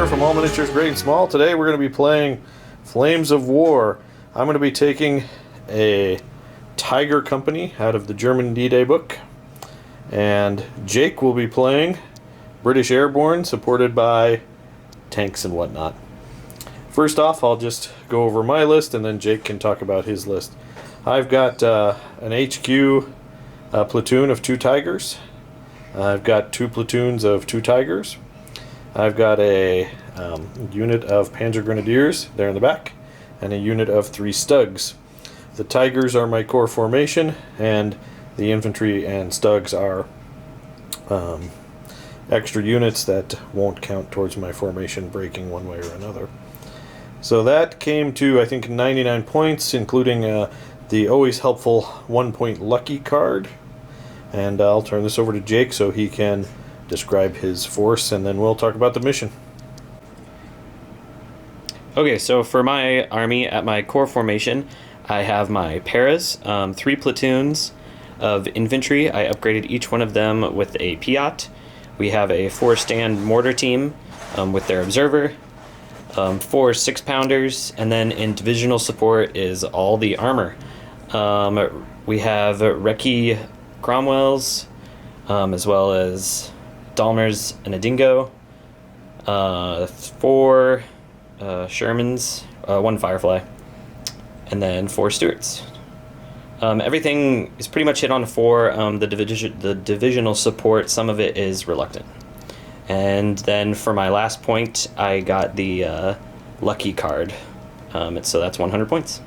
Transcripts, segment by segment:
here from All Miniatures Great and Small. Today we're going to be playing Flames of War. I'm going to be taking a Tiger Company out of the German D-Day book. And Jake will be playing British Airborne, supported by tanks and whatnot. First off, I'll just go over my list and then Jake can talk about his list. I've got an HQ platoon of 2 Tigers. I've got 2 platoons of 2 Tigers. I've got a unit of Panzer Grenadiers there in the back, and a unit of 3 Stugs. The Tigers are my core formation, and the infantry and Stugs are extra units that won't count towards my formation breaking one way or another. So that came to, I think, 99 points, including the always helpful 1-point lucky card. And I'll turn this over to Jake so he can describe his force, and then we'll talk about the mission. Okay, so for my army at my core formation, I have my paras, 3 platoons of infantry. I upgraded each one of them with a Piat. We have a 4-stand mortar team with their observer, 4 6-pounders, and then in divisional support is all the armor. We have Recce Cromwells, as well as Dalmers and a Dingo, 4 Shermans, 1 Firefly, and then 4 Stuarts. Everything is pretty much hit on 4. The divisional support, some of it is reluctant. And then for my last point, I got the lucky card, so that's 100 points.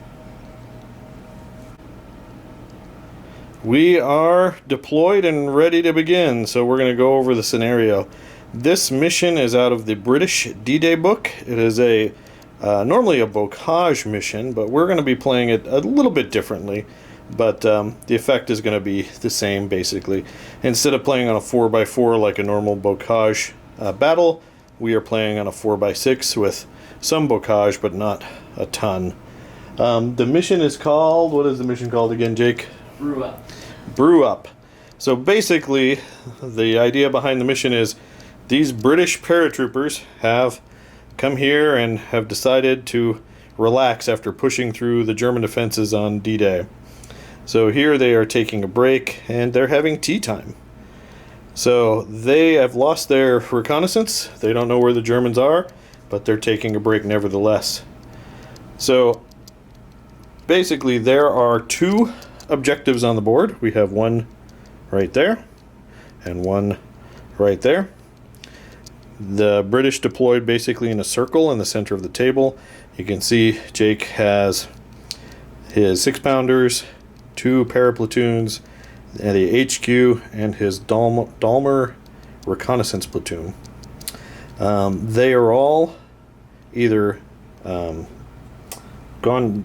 We are deployed and ready to begin, so we're going to go over the scenario. This mission is out of the British D-Day book. It is a normally a bocage mission, but we're going to be playing it a little bit differently. But the effect is going to be the same, basically. Instead of playing on a 4x4 like a normal bocage battle, we are playing on a 4x6 with some bocage, but not a ton. The mission is called, what is the mission called again, Jake? Brew Up. Brew Up. So basically, the idea behind the mission is these British paratroopers have come here and have decided to relax after pushing through the German defenses on D-Day. So here they are taking a break and they're having tea time. So they have lost their reconnaissance. They don't know where the Germans are, but they're taking a break nevertheless. So basically there are 2 objectives on the board. We have one right there and one right there. The British deployed basically in a circle in the center of the table. You can see Jake has his 6-pounders, 2 paraplatoons, and the HQ, and his Dalmer reconnaissance platoon. They are all either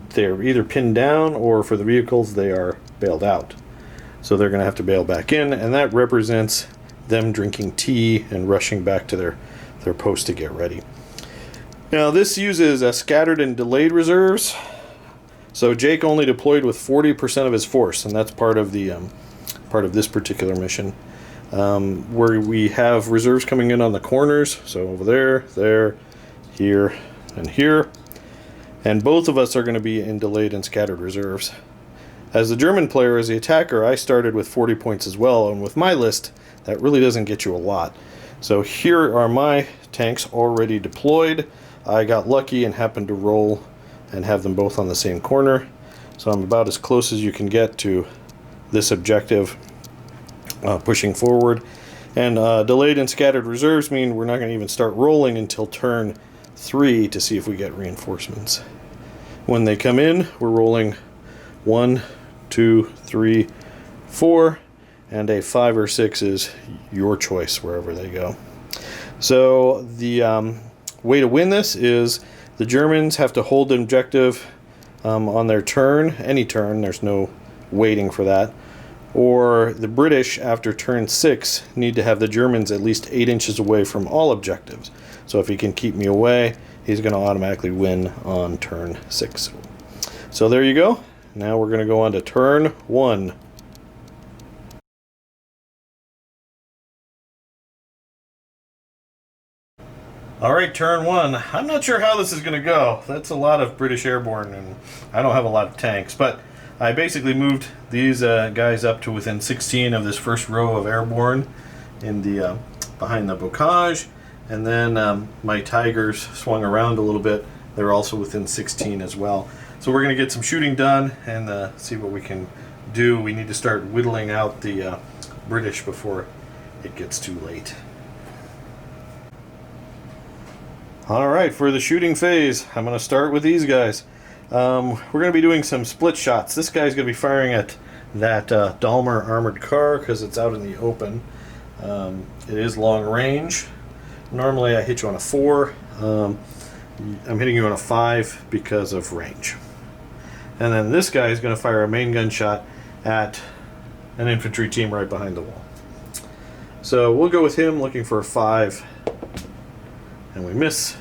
they're either pinned down, or for the vehicles they are bailed out. So they're going to have to bail back in, and that represents them drinking tea and rushing back to their post to get ready. Now this uses scattered and delayed reserves. So Jake only deployed with 40% of his force, and that's part of the part of this particular mission, where we have reserves coming in on the corners. So over there, here, and here. And both of us are going to be in delayed and scattered reserves. As the German player, as the attacker, I started with 40 points as well, and with my list, that really doesn't get you a lot. So here are my tanks already deployed. I got lucky and happened to roll and have them both on the same corner. So I'm about as close as you can get to this objective, pushing forward. And delayed and scattered reserves mean we're not going to even start rolling until turn 3 to see if we get reinforcements. When they come in, we're rolling 1, 2, 3, 4, and a 5 or 6 is your choice wherever they go. So the way to win this is the Germans have to hold the objective on their turn, any turn, there's no waiting for that. Or the British, after turn 6, need to have the Germans at least 8 inches away from all objectives. So if he can keep me away, he's going to automatically win on turn 6. So there you go. Now we're going to go on to turn 1. All right, turn one. I'm not sure how this is going to go. That's a lot of British Airborne, and I don't have a lot of tanks. But I basically moved these guys up to within 16 of this first row of Airborne in the behind the bocage, and then my Tigers swung around a little bit. They're also within 16 as well. So we're going to get some shooting done and see what we can do. We need to start whittling out the British before it gets too late. Alright, for the shooting phase, I'm going to start with these guys. We're going to be doing some split shots. This guy's going to be firing at that Dalmer armored car because it's out in the open. It is long range. Normally I hit you on a 4. I'm hitting you on a 5 because of range. And then this guy is going to fire a main gun shot at an infantry team right behind the wall. So we'll go with him looking for a 5. And we miss.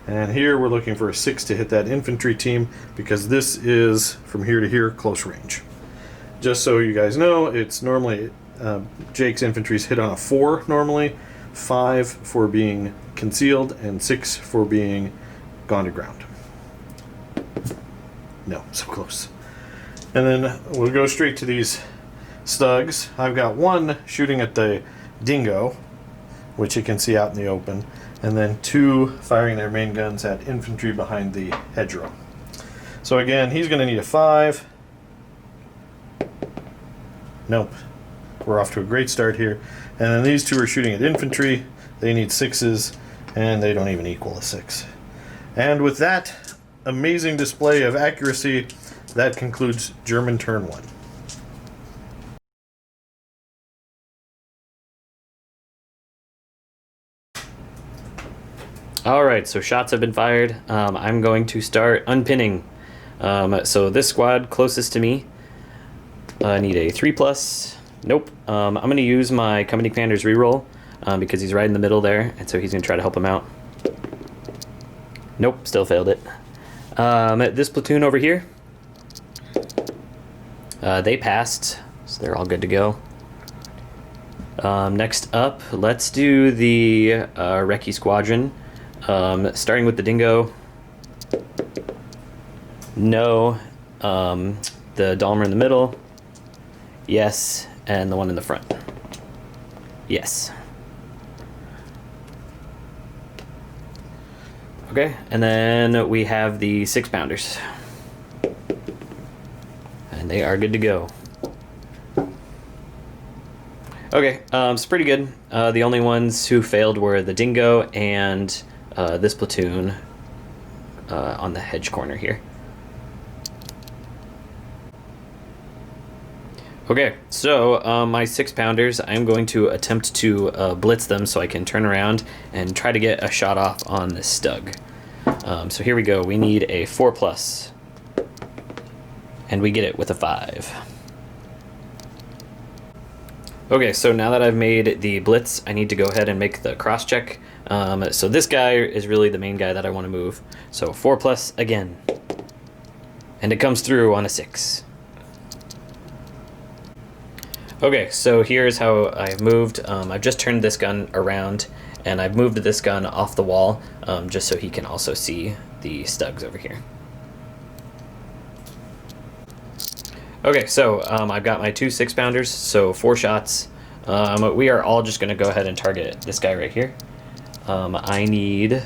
And here we're looking for a 6 to hit that infantry team because this is from here to here close range. Just so you guys know, it's normally Jake's infantry's hit on a 4 normally, 5 for being concealed, and 6 for being gone to ground. No, so close. And then we'll go straight to these Stugs. I've got one shooting at the Dingo, which you can see out in the open, and then 2 firing their main guns at infantry behind the hedgerow. So again, he's going to need a 5. Nope. We're off to a great start here. And then these 2 are shooting at infantry. They need 6s, and they don't even equal a 6. And with that amazing display of accuracy, that concludes German turn 1. Alright, so shots have been fired. I'm going to start unpinning. So this squad closest to me, I need a 3+. Nope. I'm going to use my company commander's reroll because he's right in the middle there, and so he's going to try to help him out. Nope, still failed it. This platoon over here, they passed, so they're all good to go. Next up, let's do the Recce Squadron. Starting with the Dingo. No. The Dalmer in the middle. Yes. And the one in the front. Yes. Okay, and then we have the 6-pounders. And they are good to go. Okay, it's pretty good. The only ones who failed were the Dingo and this platoon on the hedge corner here. Okay, so my 6-pounders, I'm going to attempt to blitz them so I can turn around and try to get a shot off on this Stug. So here we go. We need a 4+. And we get it with a 5. Okay, so now that I've made the blitz, I need to go ahead and make the cross check. So this guy is really the main guy that I want to move. So 4+ again. And it comes through on a 6. Okay, so here's how I've moved. I've just turned this gun around, and I've moved this gun off the wall, just so he can also see the Stugs over here. Okay, so I've got my 2 6-pounders, so 4 shots. We are all just going to go ahead and target this guy right here. I need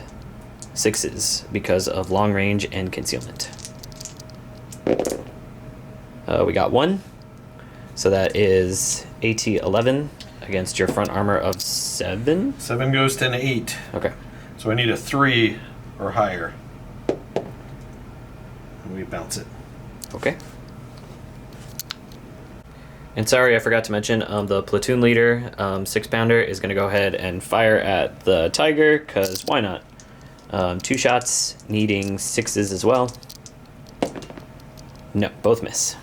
6s because of long range and concealment. We got 1. So that is AT 11 against your front armor of 7. 7 goes to an 8. Okay. So I need a 3 or higher. And we bounce it. Okay. And sorry, I forgot to mention, the platoon leader, 6-pounder, is going to go ahead and fire at the Tiger, because why not? 2 shots, needing 6s as well. No, both miss.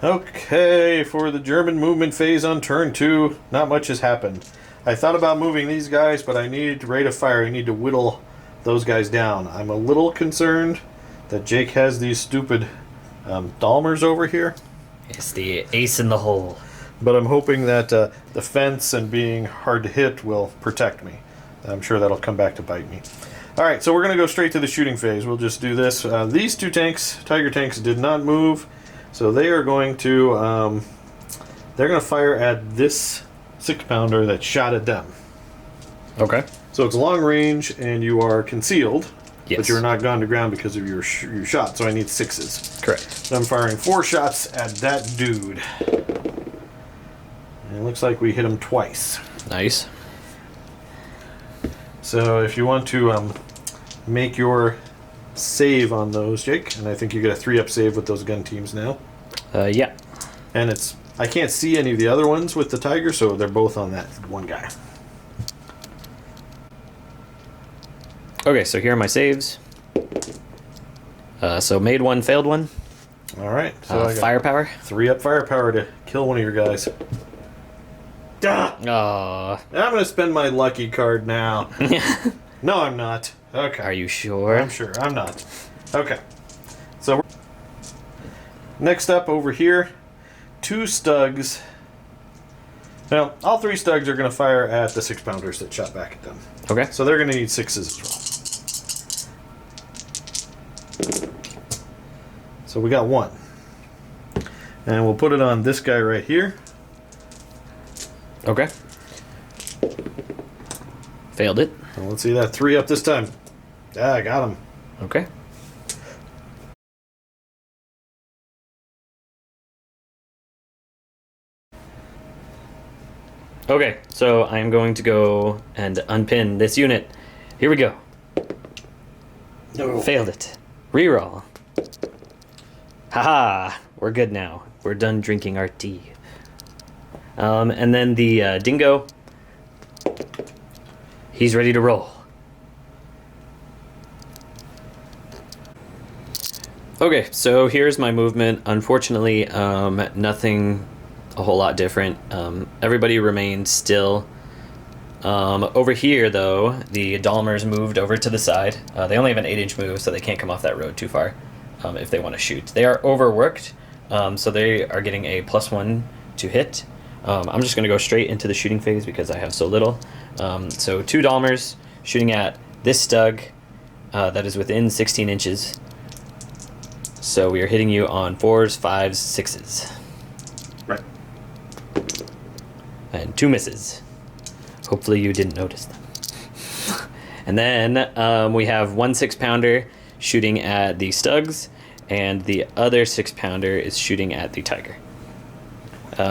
Okay, for the German movement phase on turn 2, not much has happened. I thought about moving these guys, but I need rate of fire. I need to whittle those guys down. I'm a little concerned that Jake has these stupid Dalmers over here. It's the ace in the hole. But I'm hoping that the fence and being hard to hit will protect me. I'm sure that'll come back to bite me. All right, so we're going to go straight to the shooting phase. We'll just do this. These two tanks, Tiger tanks, did not move, so they are going to fire at this 6-pounder that shot at them. Okay. So it's long range, and you are concealed, Yes. but you're not gone to ground because of your shot. So I need 6s. Correct. So I'm firing 4 shots at that dude. And it looks like we hit him twice. Nice. So if you want to make your save on those, Jake, and I think you get a 3-up save with those gun teams now. Yeah. And I can't see any of the other ones with the Tiger, so they're both on that one guy. Okay, so here are my saves. So made one, failed one. All right. So I got Firepower. 3-up firepower to kill one of your guys. Ah! Aw. I'm going to spend my lucky card now. No, I'm not. Okay. Are you sure? I'm sure. I'm not. Okay. So next up over here, 2 Stugs. Now, all 3 Stugs are going to fire at the 6-pounders that shot back at them. Okay. So they're going to need 6s as well. So we got 1. And we'll put it on this guy right here. Okay. Failed it. And let's see that 3 up this time. Yeah, I got him. Okay. Okay, so I'm going to go and unpin this unit. Here we go. No. Failed it. Reroll. Haha, we're good now. We're done drinking our tea. And then the dingo, he's ready to roll. Okay, so here's my movement. Unfortunately, nothing a whole lot different. Everybody remained still. Over here, though, the Dalmers moved over to the side. They only have an 8-inch move, so they can't come off that road too far if they want to shoot. They are overworked, so they are getting a +1 to hit. I'm just going to go straight into the shooting phase because I have so little. So 2 Dalmers shooting at this Stug that is within 16 inches. So we are hitting you on 4s, 5s, 6s. Right. And 2 misses. Hopefully you didn't notice them. And then we have 1 6-pounder shooting at the Stugs, and the other 6-pounder is shooting at the Tiger.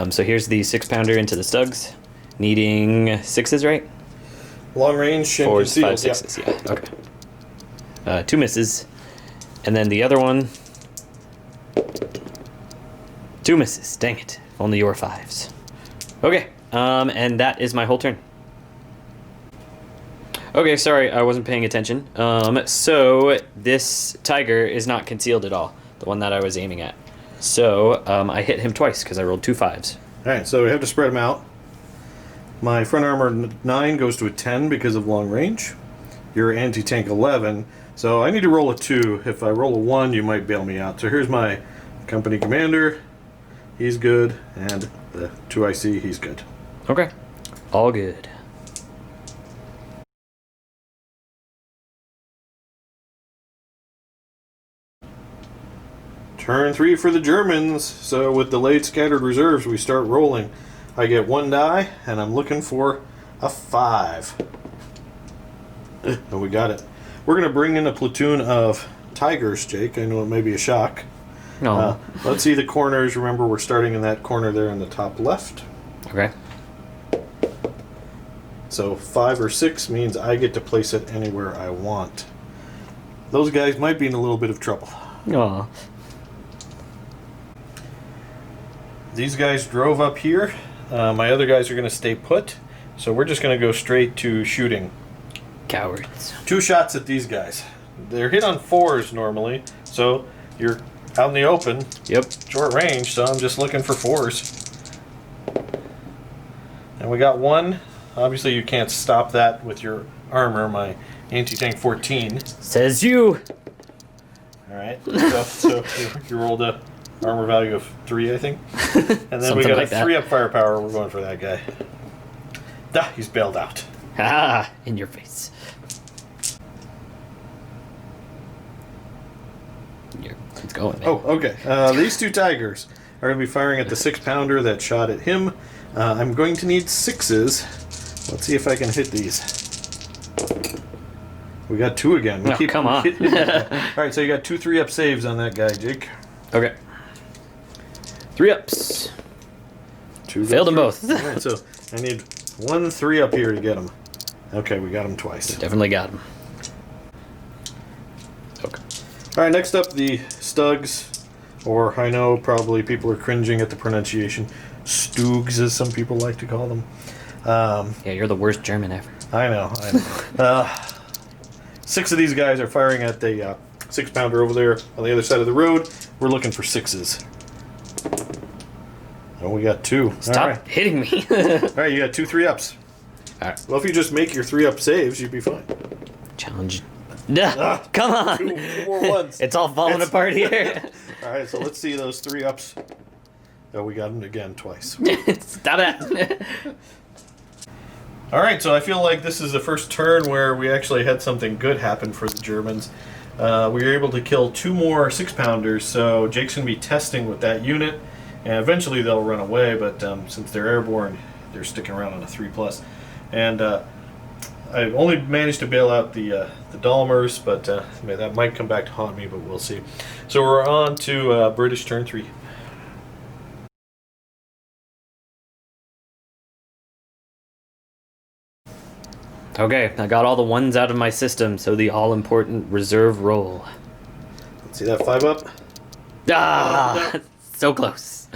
So here's the 6-pounder into the Stugs, needing 6s, right? Long range and 4s, 5s, concealed, 6s, yeah. Okay. 2 misses. And then the other one, 2 misses. Dang it. Only your 5s. Okay. And that is my whole turn. Okay, sorry, I wasn't paying attention. So this Tiger is not concealed at all, the one that I was aiming at. So I hit him twice because I rolled 2 5s. All right, so we have to spread them out. My front armor 9 goes to a 10 because of long range. Your anti-tank 11. So I need to roll a 2. If I roll a 1, you might bail me out. So here's my company commander. He's good. And the 2 I see, he's good. Okay. All good. Turn 3 for the Germans. So with delayed scattered reserves, we start rolling. I get 1 die, and I'm looking for a 5. And we got it. We're going to bring in a platoon of Tigers, Jake. I know it may be a shock. No. Let's see the corners. Remember, we're starting in that corner there in the top left. Okay. So 5 or 6 means I get to place it anywhere I want. Those guys might be in a little bit of trouble. Aw. These guys drove up here. My other guys are going to stay put. So we're just going to go straight to shooting. Cowards. 2 shots at these guys. They're hit on 4s normally. So you're out in the open. Yep. Short range, so I'm just looking for 4s. And we got 1. Obviously you can't stop that with your armor, my anti-tank 14. Says you. Alright, so you rolled a armor value of 3, I think. And then we got like a 3 up firepower. We're going for that guy. He's bailed out. Ah, in your face. It's going, man. Oh, okay. These 2 tigers are going to be firing at the 6-pounder that shot at him. I'm going to need 6s. Let's see if I can hit these. We got 2 again. We keep come on. Alright, so you got 2 3-up saves on that guy, Jake. Okay. 3 ups. 2 Failed them both. Alright, so I need 1 3-up here to get him. Okay, we got him twice. Definitely got him. Okay. Alright, next up, the Stugs, or I know probably people are cringing at the pronunciation, Stugs, as some people like to call them. Yeah, you're the worst German ever. I know. 6 of these guys are firing at the 6-pounder over there on the other side of the road. We're looking for 6s. Oh, we got 2. Stop hitting me. Alright, you got 2 3-ups. Alright. Well, if you just make your 3-up saves, you'd be fine. Challenge. Come on. 2 more ones. It's all falling apart here. Alright, so let's see those 3-ups. Oh, we got them again twice. Stop it. Alright, so I feel like this is the first turn where we actually had something good happen for the Germans. We were able to kill 2 more 6-pounders, so Jake's going to be testing with that unit. And eventually they'll run away, but since they're airborne, they're sticking around on a 3+. And I only managed to bail out the Dalmers, but that might come back to haunt me, but we'll see. So we're on to British turn 3. Okay, I got all the 1s out of my system, so the all-important reserve roll. Let's see that 5-up. Ah, No. So close.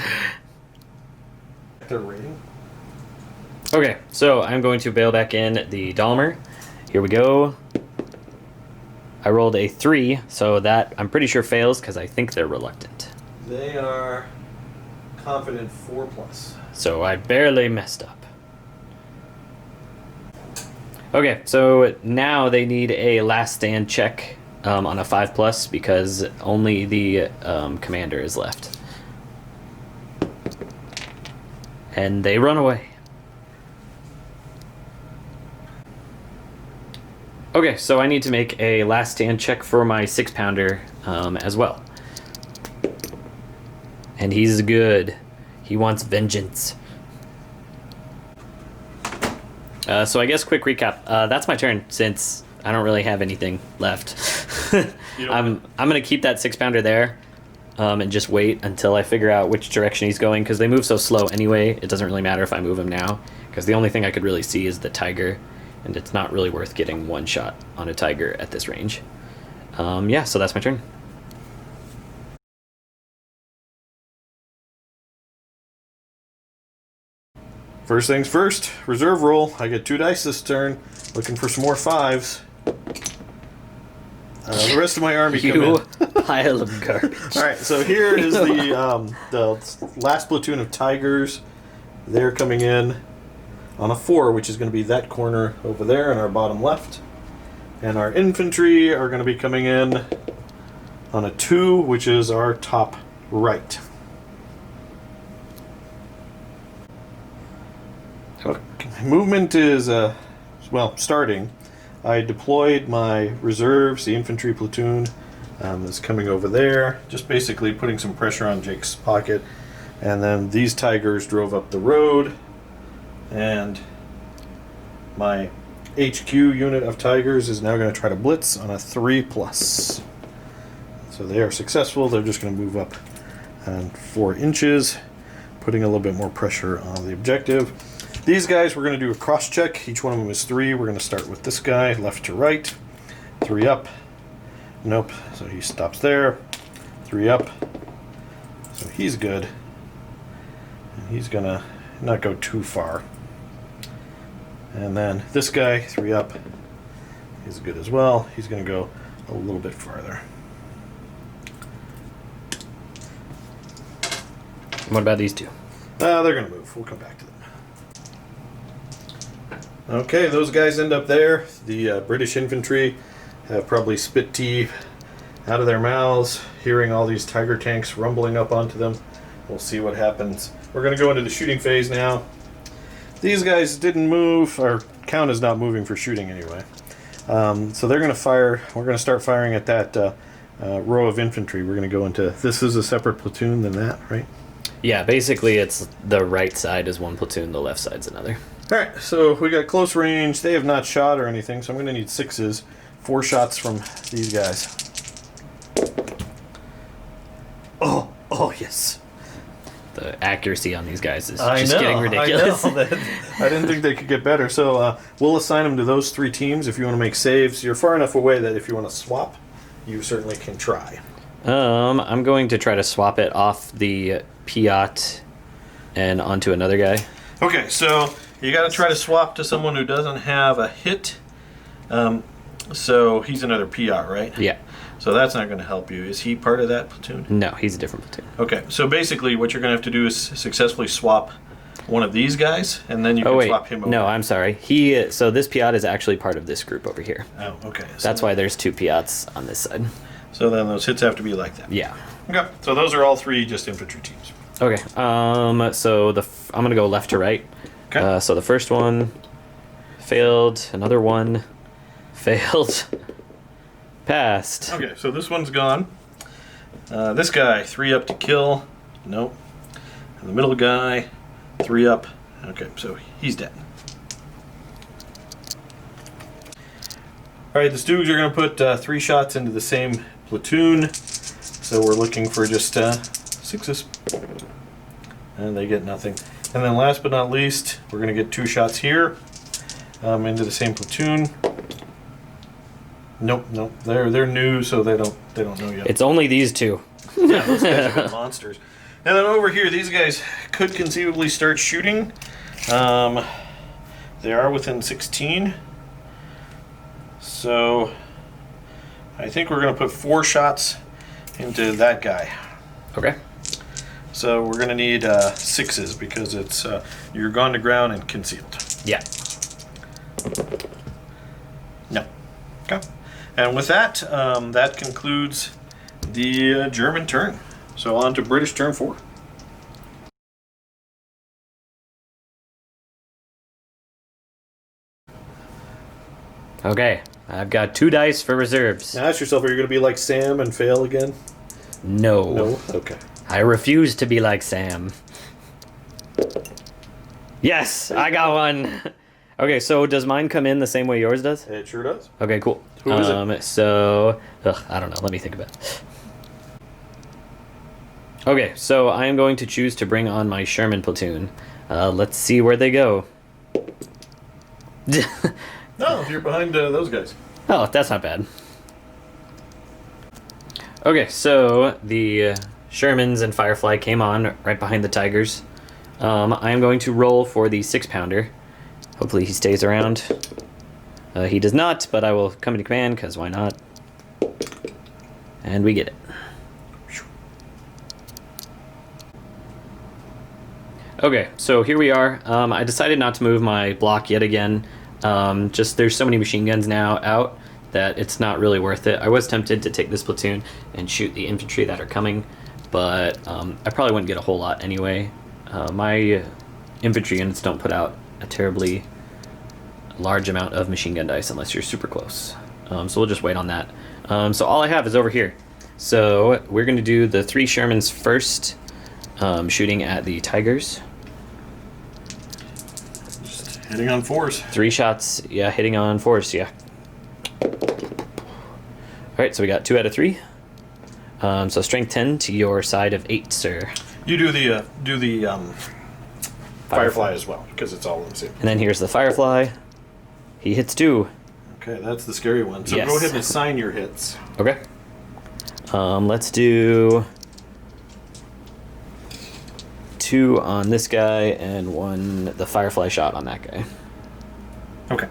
Their rating. Okay, so I'm going to bail back in the Dalmer. Here we go. I rolled a 3, so that I'm pretty sure fails because I think they're reluctant. They are confident 4+. So I barely messed up. Okay, so now they need a last stand check on a 5+ because only the commander is left. And they run away. Okay, so I need to make a last stand check for my 6-pounder as well. And he's good. He wants vengeance. So I guess quick recap. That's my turn since I don't really have anything left. I'm gonna keep that 6-pounder there and just wait until I figure out which direction he's going because they move so slow anyway. It doesn't really matter if I move him now because the only thing I could really see is the tiger, and it's not really worth getting 1 shot on a tiger at this range. Yeah, so that's my turn. First things first, reserve roll. I get 2 dice this turn. Looking for some more 5s. The rest of my army come You in. pile of garbage. All right, so here is the last platoon of tigers. They're coming in on a 4, which is going to be that corner over there in our bottom left. And our infantry are going to be coming in on a 2, which is our top right. Okay. Movement is, starting. I deployed my reserves, the infantry platoon is coming over there, just basically putting some pressure on Jake's pocket. And then these tigers drove up the road, and my HQ unit of tigers is now going to try to blitz on a 3+. So they are successful. They're just going to move up 4 inches, putting a little bit more pressure on the objective. These guys, we're going to do a cross check. Each one of them is 3. We're going to start with this guy, left to right. 3 up. Nope. So he stops there. 3 up. So he's good. And he's going to not go too far. And then this guy, 3 up. He's good as well. He's going to go a little bit farther. What about these 2? They're going to move. We'll come back to them. Okay, those guys end up there. The British infantry have probably spit tea out of their mouths, hearing all these Tiger tanks rumbling up onto them. We'll see what happens. We're going to go into the shooting phase now. These guys didn't move. Our count is not moving for shooting anyway. So they're going to fire. We're going to start firing at that row of infantry. We're going to go into... This is a separate platoon than that, right? Yeah, basically it's the right side is one platoon, the left side's another. All right, so we got close range. They have not shot or anything, so I'm going to need 6s. 4 shots from these guys. Oh, yes. The accuracy on these guys is I just know, getting ridiculous. I didn't think they could get better. So we'll assign them to those 3 teams if you want to make saves. You're far enough away that if you want to swap, you certainly can try. I'm going to try to swap it off the Piat and onto another guy. Okay, so you got to try to swap to someone who doesn't have a hit. So he's another Piat, right? Yeah. So that's not going to help you. Is he part of that platoon? No, he's a different platoon. Okay, so basically what you're going to have to do is successfully swap one of these guys, and then you can swap him over. No, I'm sorry. So this Piat is actually part of this group over here. Oh, okay. So That's why there's 2 Piats on this side. So then those hits have to be like that. Yeah. Okay, so those are all 3 just infantry teams. Okay. So I'm gonna go left to right. Okay. So the first one failed. Another one failed. Passed. Okay, so this one's gone. This guy, 3 up to kill. Nope. And the middle guy, 3 up. Okay, so he's dead. All right, the Stoogs are going to put 3 shots into the same platoon. So we're looking for just 6s. And they get nothing. And then last but not least, we're going to get 2 shots here into the same platoon. Nope. They're new, so they don't know yet. It's only these 2. Yeah, those guys are monsters. And then over here, these guys could conceivably start shooting. They are within 16. So I think we're going to put 4 shots into that guy. Okay. So we're going to need 6s because it's you're gone to ground and concealed. Yeah. No. Okay. And with that, that concludes the German turn. So on to British turn 4. Okay. I've got 2 dice for reserves. Now ask yourself, are you going to be like Sam and fail again? No. No? Okay. I refuse to be like Sam. Yes, I got one. Okay, so does mine come in the same way yours does? It sure does. Okay, cool. Who is it? So, I don't know. Let me think about it. Okay, so I am going to choose to bring on my Sherman platoon. Let's see where they go. No, you're behind those guys. Oh, that's not bad. Okay, so the Shermans and Firefly came on right behind the Tigers. I am going to roll for the 6-pounder. Hopefully he stays around. He does not, but I will come into command, because why not? And we get it. Okay, so here we are. I decided not to move my block yet again. Just there's so many machine guns now out that it's not really worth it. I was tempted to take this platoon and shoot the infantry that are coming, but I probably wouldn't get a whole lot anyway. My infantry units don't put out a terribly large amount of machine gun dice unless you're super close. So we'll just wait on that. So all I have is over here. So we're going to do the 3 Shermans first, shooting at the Tigers. Just hitting on 4s. 3 shots, yeah, hitting on 4s, yeah. Alright, so we got 2 out of 3. So strength 10 to your side of 8, sir. You do the Firefly as well, because it's all in the same. And then here's the Firefly. He hits 2. Okay, that's the scary one. So Yes. go ahead and assign your hits. Okay. Let's do 2 on this guy and 1 the Firefly shot on that guy. Okay.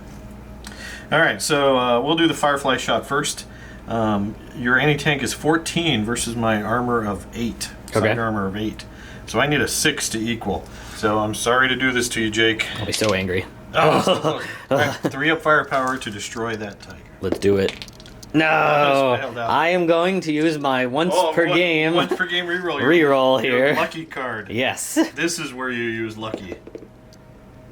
All right, so we'll do the Firefly shot first. Your anti-tank is 14 versus my armor of 8. Okay. Side armor of 8. So I need a 6 to equal. So I'm sorry to do this to you, Jake. I'll be so angry. Oh, so close. All right, 3 up firepower to destroy that tiger. Let's do it. No, bailed out. I am going to use my once per game Once per game reroll. reroll Your here. lucky card. Yes. This is where you use lucky.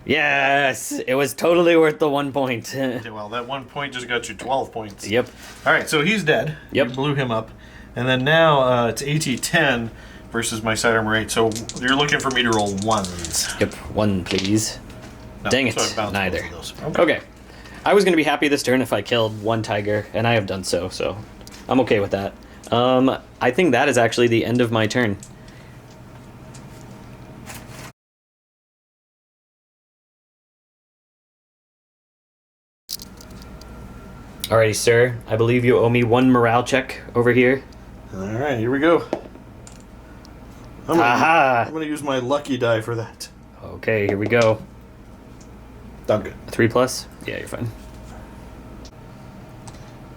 Yes, it was totally worth the 1 point. Okay, well, that 1 point just got you 12 points. Yep. All right, so he's dead. Yep. You blew him up. And then now it's AT10 versus my side armor 8. So you're looking for me to roll ones. Yep, 1 please. No, Dang it, so I bounced neither. both of those. Okay. I was going to be happy this turn if I killed 1 tiger, and I have done so, so I'm okay with that. I think that is actually the end of my turn. Alrighty, sir. I believe you owe me 1 morale check over here. All right, here we go. Aha! I'm gonna use my lucky die for that. Okay, here we go. Done good. 3 plus? Yeah, you're fine.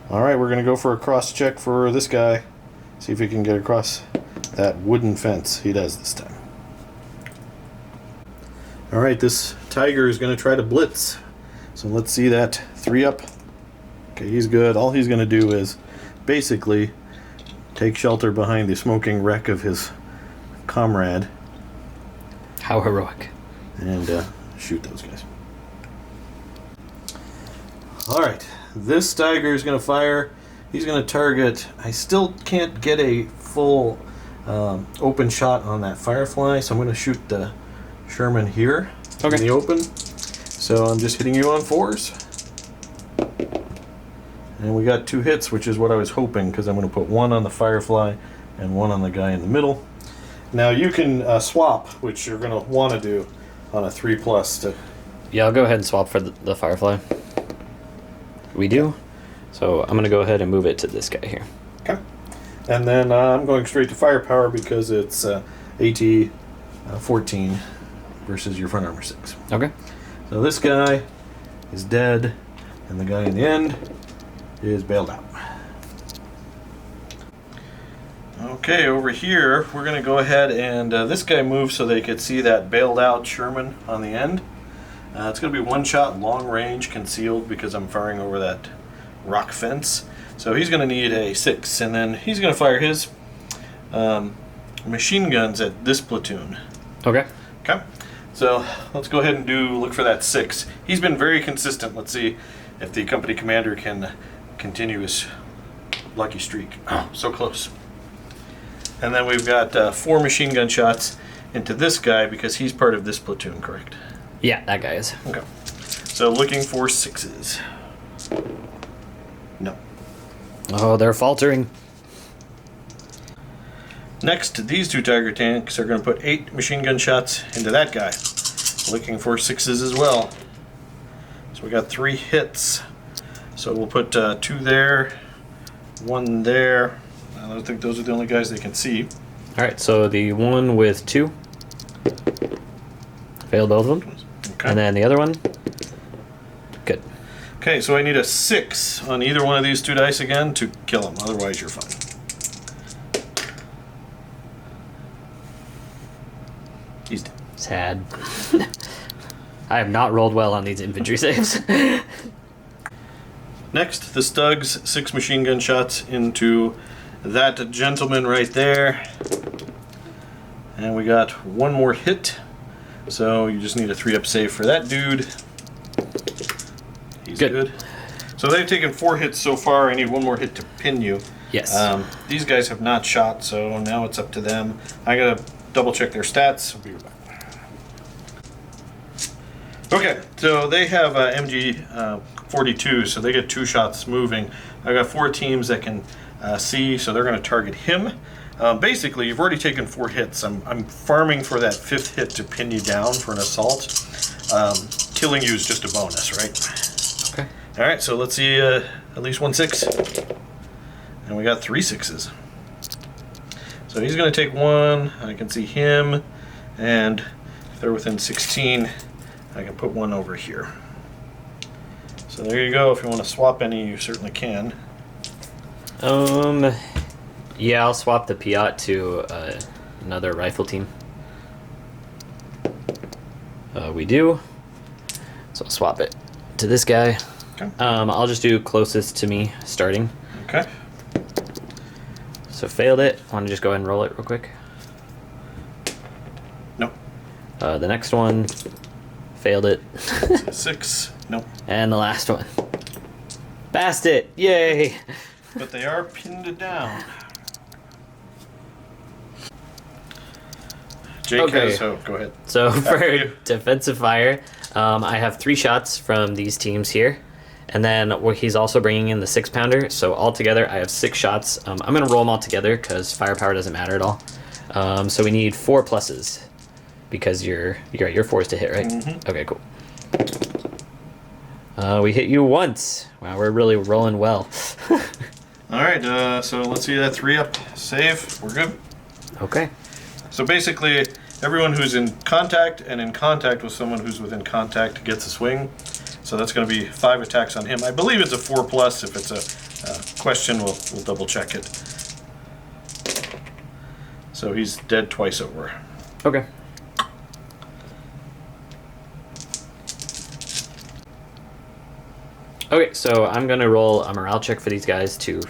All right, we're gonna go for a cross check for this guy. See if he can get across that wooden fence. He does this time. All right, this tiger is gonna try to blitz. So let's see that 3 up. Okay, he's good. All he's gonna do is basically take shelter behind the smoking wreck of his comrade How heroic. and shoot those guys. All right, this tiger is going to fire. He's going to target. I still can't get a full open shot on that firefly, so I'm going to shoot the Sherman here in Okay. the open. So I'm just hitting you on 4s. And we got 2 hits, which is what I was hoping, because I'm going to put 1 on the firefly and 1 on the guy in the middle. Now you can swap, which you're going to want to do on a 3 plus to. Yeah, I'll go ahead and swap for the firefly. We do. So I'm going to go ahead and move it to this guy here. Okay. And then I'm going straight to firepower because it's AT 14 versus your front armor 6. Okay. So this guy is dead, and the guy in the end is bailed out. Okay, over here, we're going to go ahead and this guy moves so they could see that bailed out Sherman on the end. It's going to be 1 shot, long range, concealed because I'm firing over that rock fence. So he's going to need a 6, and then he's going to fire his machine guns at this platoon. Okay. Okay, so let's go ahead and look for that 6. He's been very consistent. Let's see if the company commander can continue his lucky streak. Oh, so close. And then we've got 4 machine gun shots into this guy because he's part of this platoon, correct? Yeah, that guy is. Okay. So looking for 6s. No. Oh, they're faltering. Next, these 2 Tiger tanks are going to put 8 machine gun shots into that guy. Looking for 6s as well. So we got 3 hits. So we'll put 2 there, 1 there. I don't think those are the only guys they can see. All right, so the one with 2 failed both of them. Okay. And then the other one, good. Okay, so I need a 6 on either one of these 2 dice again to kill him. Otherwise, you're fine. He's dead. Sad. I have not rolled well on these infantry saves. Next, the Stugs, 6 machine gun shots into that gentleman right there. And we got 1 more hit. So you just need a 3-up save for that dude. He's good. So they've taken 4 hits so far. I need 1 more hit to pin you. Yes. These guys have not shot, so now it's up to them. I gotta double check their stats. I'll be right back. Okay, so they have MG 42, so they get 2 shots moving. I got 4 teams that can see, so they're going to target him. Basically, you've already taken 4 hits. I'm farming for that 5th hit to pin you down for an assault. Killing you is just a bonus, right? Okay. All right, so let's see at least 1 6. And we got 3 6s. So he's going to take 1. I can see him. And if they're within 16, I can put 1 over here. So there you go. If you want to swap any, you certainly can. Yeah, I'll swap the Piat to another rifle team. We do. So I'll swap it to this guy. Okay. I'll just do closest to me starting. Okay. So failed it. Want to just go ahead and roll it real quick? Nope. The next one, failed it. 6. Nope. And the last one. Passed it! Yay! But they are pinned down. Jake Okay. has, oh, go ahead. So for you. defensive fire, I have 3 shots from these teams here. And then he's also bringing in the 6-pounder. So altogether, I have 6 shots. I'm going to roll them all together because firepower doesn't matter at all. So we need 4 pluses because you're forced to hit, right? Mm-hmm. Okay, cool. We hit you once. Wow, we're really rolling well. All right, so let's see that 3-up save. We're good. Okay. So basically, everyone who's in contact and in contact with someone who's within contact gets a swing. So that's going to be 5 attacks on him. I believe it's a 4+. If it's a question, we'll double check it. So he's dead twice over. Okay. Okay, so I'm going to roll a morale check for these guys to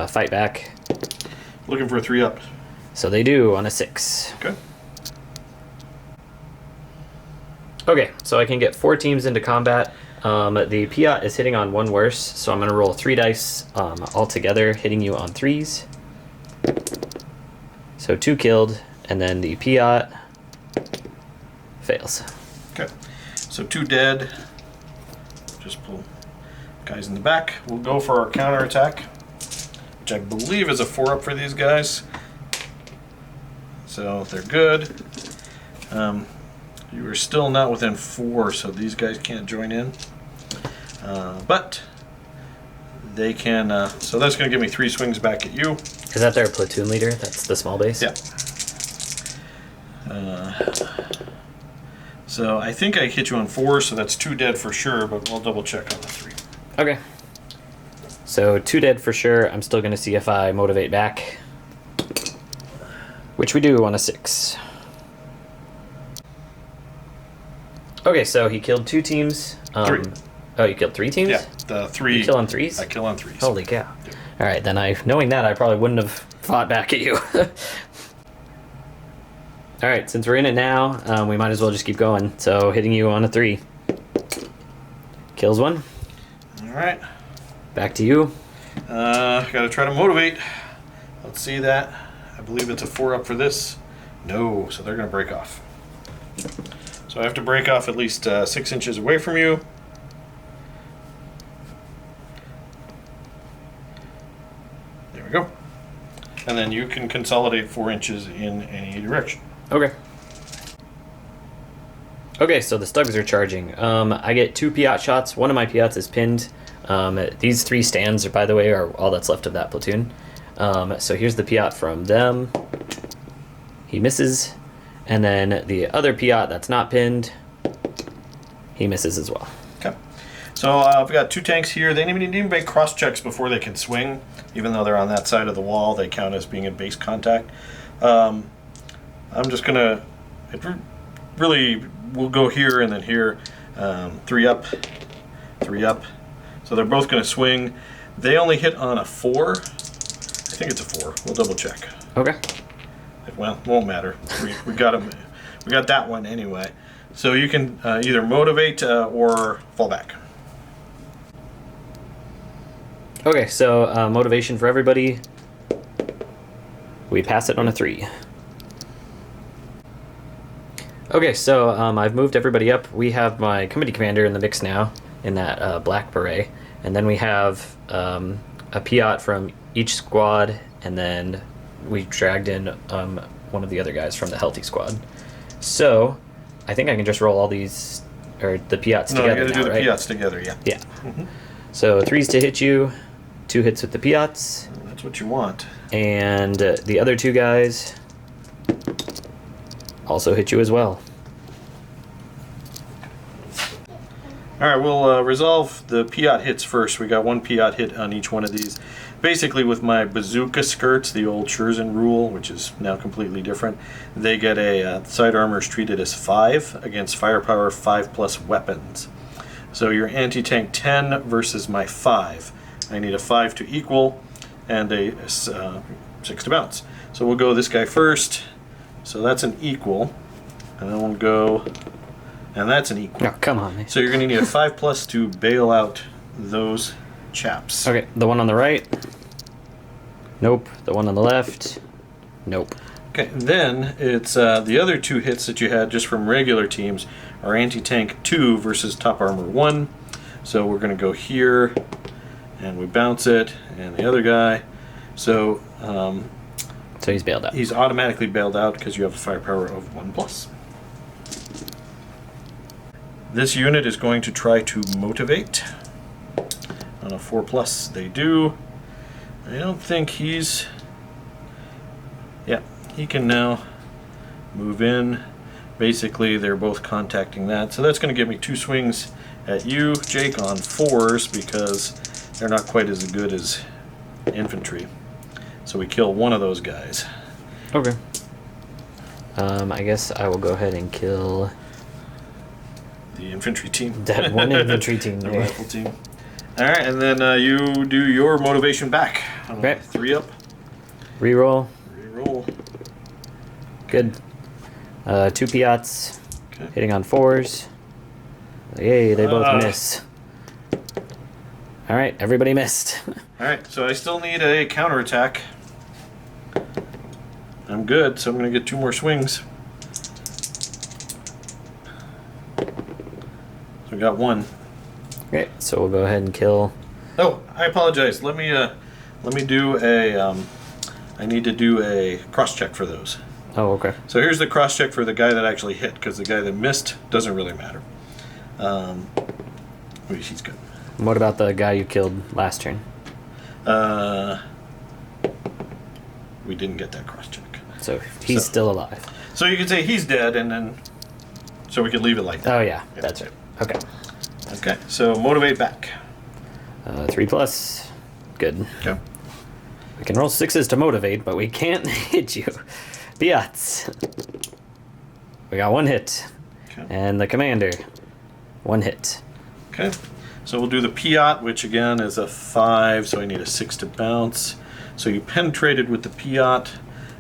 fight back. Looking for a 3-up. So they do on a 6. Okay. Okay, so I can get 4 teams into combat. The Piat is hitting on 1 worse, so I'm going to roll 3 dice all together, hitting you on 3s. So 2 killed, and then the Piat fails. Okay. So 2 dead. Just pull guys in the back. We'll go for our counterattack, which I believe is a 4-up for these guys. So they're good. You are still not within 4, so these guys can't join in. But they can. So that's going to give me 3 swings back at you. Is that their platoon leader? That's the small base? Yeah. So I think I hit you on 4, so that's 2 dead for sure, but we'll double check on the 3. Okay. So 2 dead for sure. I'm still going to see if I motivate back. Which we do on a 6. Okay, so he killed 2 teams. 3. Oh, you killed 3 teams? Yeah, the 3. You kill on 3s? I kill on 3s. Holy cow. All right, then knowing that, I probably wouldn't have fought back at you. All right, since we're in it now, we might as well just keep going. So hitting you on a 3. Kills 1. All right. Back to you. Gotta try to motivate. Let's see that. I believe it's a 4-up for this. No, so they're gonna break off. So I have to break off at least 6 inches away from you. There we go. And then you can consolidate 4 inches in any direction. Okay. Okay, so the Stugs are charging. I get 2 Piat shots. One of my Piats is pinned. These 3 stands, by the way, are all that's left of that platoon. So here's the Piat from them. He misses. And then the other Piat that's not pinned, he misses as well. Okay. So I've got 2 tanks here. They need to make cross checks before they can swing. Even though they're on that side of the wall, they count as being in base contact. I'm just going to... Really, we'll go here and then here. 3 up, 3 up. So they're both going to swing. They only hit on a 4. I think it's a 4. We'll double check. Okay. Well, won't matter. We got them. We got that one anyway. So you can either motivate or fall back. Okay, so motivation for everybody. We pass it on a 3. Okay, so I've moved everybody up. We have my committee commander in the mix now in that black beret. And then we have a Piat from each squad, and then we dragged in one of the other guys from the healthy squad. So I think I can just roll all these, or the Piats together. No, you gotta do the right? Piats together, yeah. Yeah. So 3s to hit you, 2 hits with the Piats. That's what you want. And the other 2 guys also hit you as well. All right, we'll resolve the Piat hits first. We got 1 Piat hit on each one of these. Basically, with my bazooka skirts, the old Scherzen rule, which is now completely different, they get a side armor is treated as 5 against firepower 5+ weapons. So your anti-tank 10 versus my 5. I need a 5 to equal. and a 6 to bounce. So we'll go this guy first. So that's an equal. And then we'll go, and that's an equal. Oh, come on. So you're going to need a 5+ to bail out those chaps. Okay, the one on the right. Nope. The one on the left. Nope. Okay, then it's the other 2 hits that you had just from regular teams are anti-tank 2 versus top armor 1. So we're going to go here, and we bounce it, and the other guy. So so he's bailed out. he's automatically bailed out because you have a firepower of 1+. This unit is going to try to motivate. On a 4+, they do. I don't think he's... Yeah, he can now move in. Basically, they're both contacting that. So that's going to give me 2 swings at you, Jake, on 4s because they're not quite as good as infantry. So we kill one of those guys. Okay. I guess I will go ahead and kill The infantry team. that one infantry team The there. rifle team. Alright, and then you do your motivation back. Okay. 3 up. Reroll. Reroll. Good. 2 Piats. Okay. Hitting on 4s. Yay, they both Ah. miss. Alright, everybody missed. Alright, so I still need a counterattack. I'm good, so I'm going to get 2 more swings. So we got 1. Okay, so we'll go ahead and kill. Oh, I apologize. Let me do a I need to do a cross check for those. Oh, okay. So here's the cross check for the guy that actually hit, because the guy that missed doesn't really matter. He's good. What about the guy you killed last turn? We didn't get that cross check. So he's So- still alive. So you can say he's dead, and then so we could leave it like that. Oh yeah, that's right. Okay. Okay, so motivate back. 3+. Good. Okay. We can roll 6s to motivate, but we can't hit you. Piats. We got 1 hit. Okay. And the commander. 1 hit. Okay. So we'll do the Piat, which again is a 5, so I need a 6 to bounce. So you penetrated with the Piat,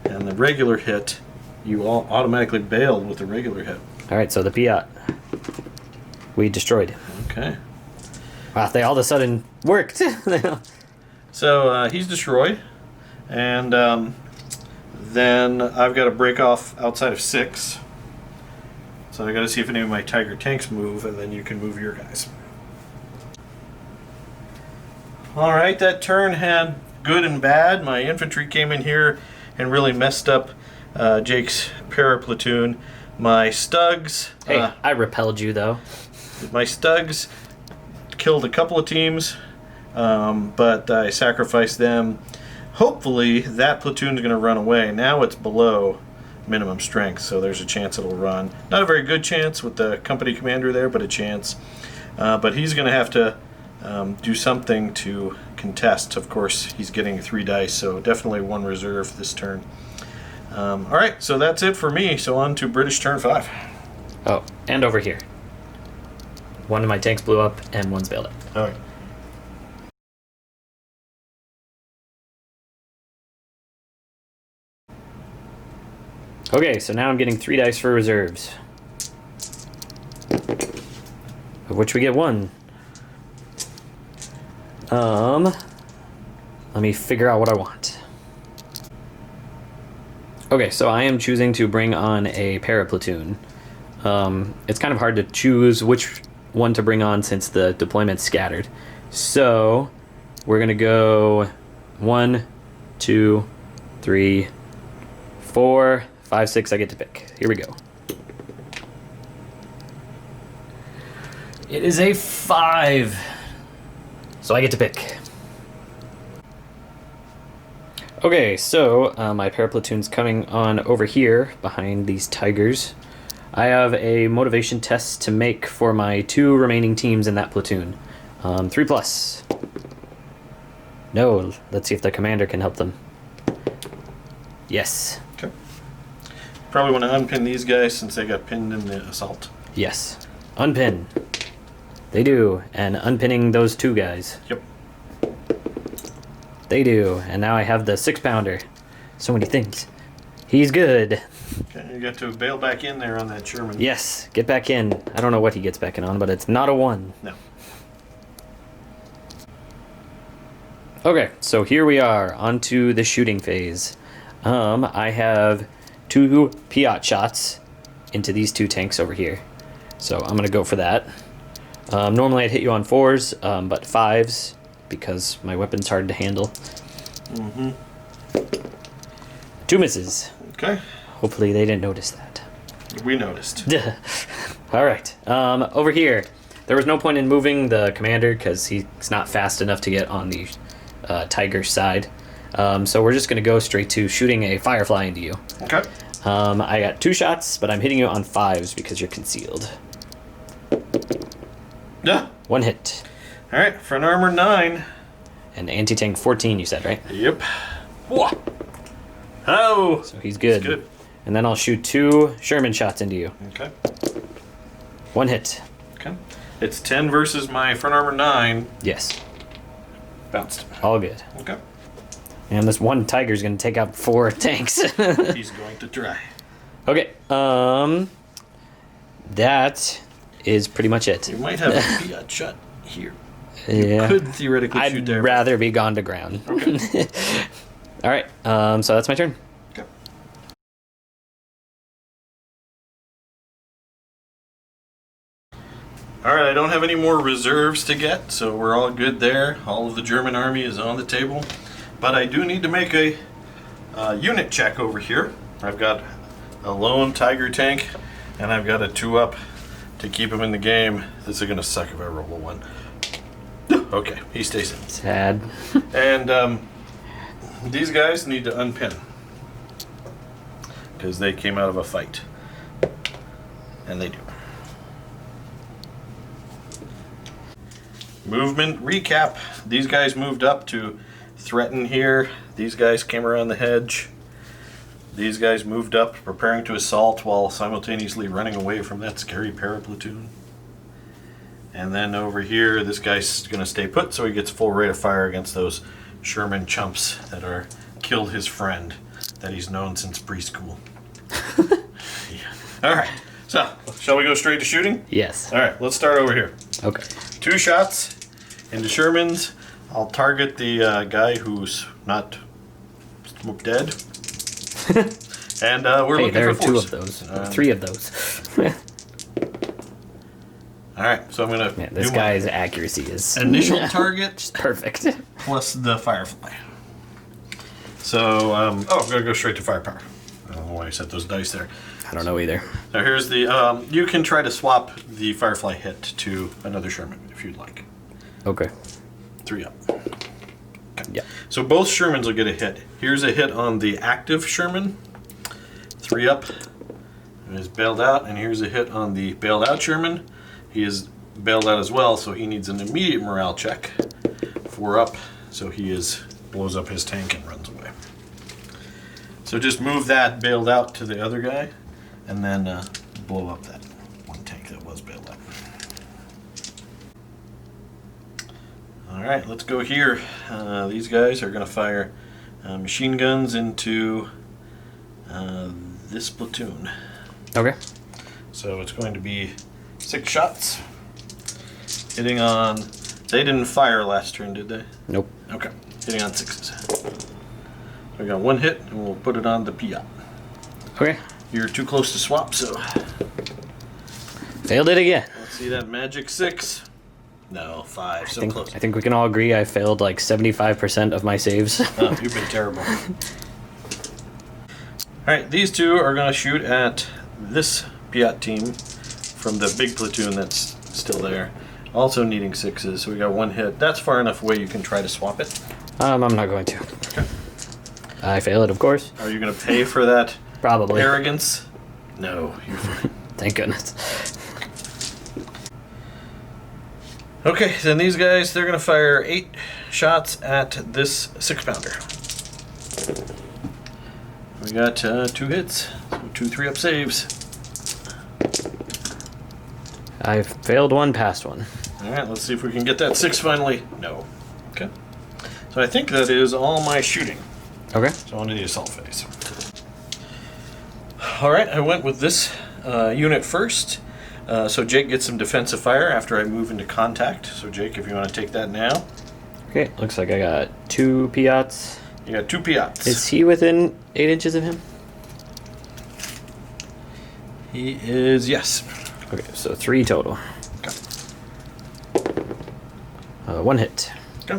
and the regular hit, you all automatically bailed with the regular hit. Alright, so the Piat. We destroyed. Okay. Wow, they all of a sudden worked. So he's destroyed, and then I've got to break off outside of 6. So I got to see if any of my Tiger tanks move, and then you can move your guys. All right, that turn had good and bad. My infantry came in here and really messed up Jake's para-platoon. My Stugs... Hey, I repelled you though. My Stugs killed a couple of teams, but I sacrificed them. Hopefully that platoon's going to run away. Now it's below minimum strength, so there's a chance it'll run. Not a very good chance with the company commander there, but a chance. But he's going to have to do something to contest. Of course, he's getting 3 dice, so definitely 1 reserve this turn. All right, so that's it for me. So on to British turn 5. Oh, and over here. One of my tanks blew up, and one's bailed out. All right. Okay, so now I'm getting 3 dice for reserves. Of which we get 1. Let me figure out what I want. Okay, so I am choosing to bring on a para-platoon. It's kind of hard to choose which one to bring on since the deployment's scattered. So, we're gonna go 1, 2, 3, 4, 5, 6, I get to pick. Here we go. It is a 5. So I get to pick. Okay, so my para-platoon's coming on over here behind these tigers. I have a motivation test to make for my 2 remaining teams in that platoon. 3+. No, let's see if the commander can help them. Yes. Okay. Probably want to unpin these guys since they got pinned in the assault. Yes. Unpin. They do. And unpinning those 2 guys. Yep. They do. And now I have the 6-pounder. So many things. He's good. Okay, you got to bail back in there on that Sherman. Yes, get back in. I don't know what he gets back in on, but it's not a 1. No. Okay, so here we are, onto the shooting phase. I have 2 Piat shots into these 2 tanks over here. So I'm gonna go for that. Normally I'd hit you on 4s, but 5s, because my weapon's hard to handle. 2 misses. Okay. Hopefully they didn't notice that. We noticed. Alright, over here, there was no point in moving the commander, because he's not fast enough to get on the Tiger side. So we're just going to go straight to shooting a Firefly into you. Okay. I got 2 shots, but I'm hitting you on 5s because you're concealed. Yeah. 1 hit. All right, front armor 9. And anti-tank 14, you said, right? Yep. Whoa. Oh. So he's good. He's good. And then I'll shoot 2 Sherman shots into you. Okay. 1 hit. Okay. It's 10 versus my front armor 9. Yes. Bounced. All good. Okay. And this one Tiger's going to take out 4 tanks. He's going to try. Okay. That is pretty much it. You might have a Piat shot here. Yeah. Could theoretically shoot I'd there. rather be gone to ground. Okay. All right. So that's my turn. Okay. All right, I don't have any more reserves to get, so we're all good there. All of the German army is on the table. But I do need to make a unit check over here. I've got a lone Tiger tank, and I've got a 2-up to keep him in the game. This is going to suck if I roll a 1. Okay, he stays in. Sad. And these guys need to unpin because they came out of a fight. And they do. Movement recap. These guys moved up to threaten here. These guys came around the hedge. These guys moved up, preparing to assault while simultaneously running away from that scary paraplatoon. And then over here, this guy's going to stay put, so he gets full rate of fire against those Sherman chumps that are killed his friend that he's known since preschool. Yeah. All right. So, shall we go straight to shooting? Yes. All right. Let's start over here. Okay. 2 shots into Shermans. I'll target the guy who's not dead. And we're looking there for are 2 force. of those. 3 of those. All right, so I'm gonna. Man, this guy's accuracy is initial target perfect. plus the Firefly. So, I'm gonna go straight to firepower. I don't know why I set those dice there. I don't know either. Now here's the. You can try to swap the Firefly hit to another Sherman if you'd like. Okay. 3 up. Okay. Yeah. So both Shermans will get a hit. Here's a hit on the active Sherman. 3 up. He is bailed out, and here's a hit on the bailed out Sherman. He is bailed out as well, so he needs an immediate morale check. 4 up, so he blows up his tank and runs away. So just move that bailed out to the other guy, and then blow up that one tank that was bailed out. All right, let's go here. These guys are going to fire machine guns into this platoon. Okay. So it's going to be 6 shots. Hitting on... They didn't fire last turn, did they? Nope. Okay. Hitting on 6s. We got 1 hit, and we'll put it on the Piat. Okay. You're too close to swap, so... Failed it again. Let's see that magic 6. No, 5. So close. I think we can all agree I failed like 75% of my saves. Oh, you've been terrible. Alright, these 2 are going to shoot at this Piat team from the big platoon that's still there. Also needing 6s, so we got 1 hit. That's far enough away you can try to swap it. I'm not going to. Okay. I fail it, of course. Are you going to pay for that Probably. arrogance? No, you're fine. Thank goodness. Okay, then these guys, they're going to fire 8 shots at this 6-pounder. We got 2 hits, so 2 3-up saves. I failed 1, passed 1. All right, let's see if we can get that 6 finally. No. Okay. So I think that is all my shooting. Okay. So on to the assault phase. All right, I went with this unit first. So Jake gets some defensive fire after I move into contact. So Jake, if you want to take that now. Okay, looks like I got 2 Piats. You got 2 Piats. Is he within 8 inches of him? He is, yes. Okay, so 3 total. Okay. 1 hit. Okay.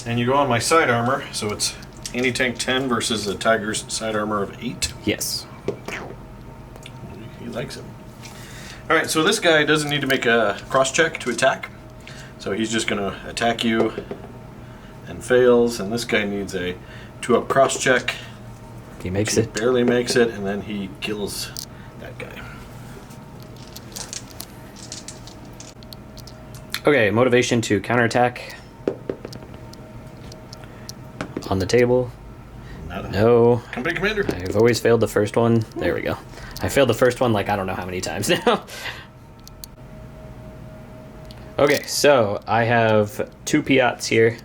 And you go on my side armor, so it's anti-tank 10 versus the Tiger's side armor of 8. Yes. He likes it. All right, so this guy doesn't need to make a cross check to attack. So he's just going to attack you and fails. And this guy needs a 2-up cross check. He makes He it. barely makes it, and then he kills that guy. Okay, motivation to counterattack. On the table. Nada. No. Company commander. I've always failed the first one. There we go. I failed the first one like I don't know how many times now. Okay, so I have 2 Piats here.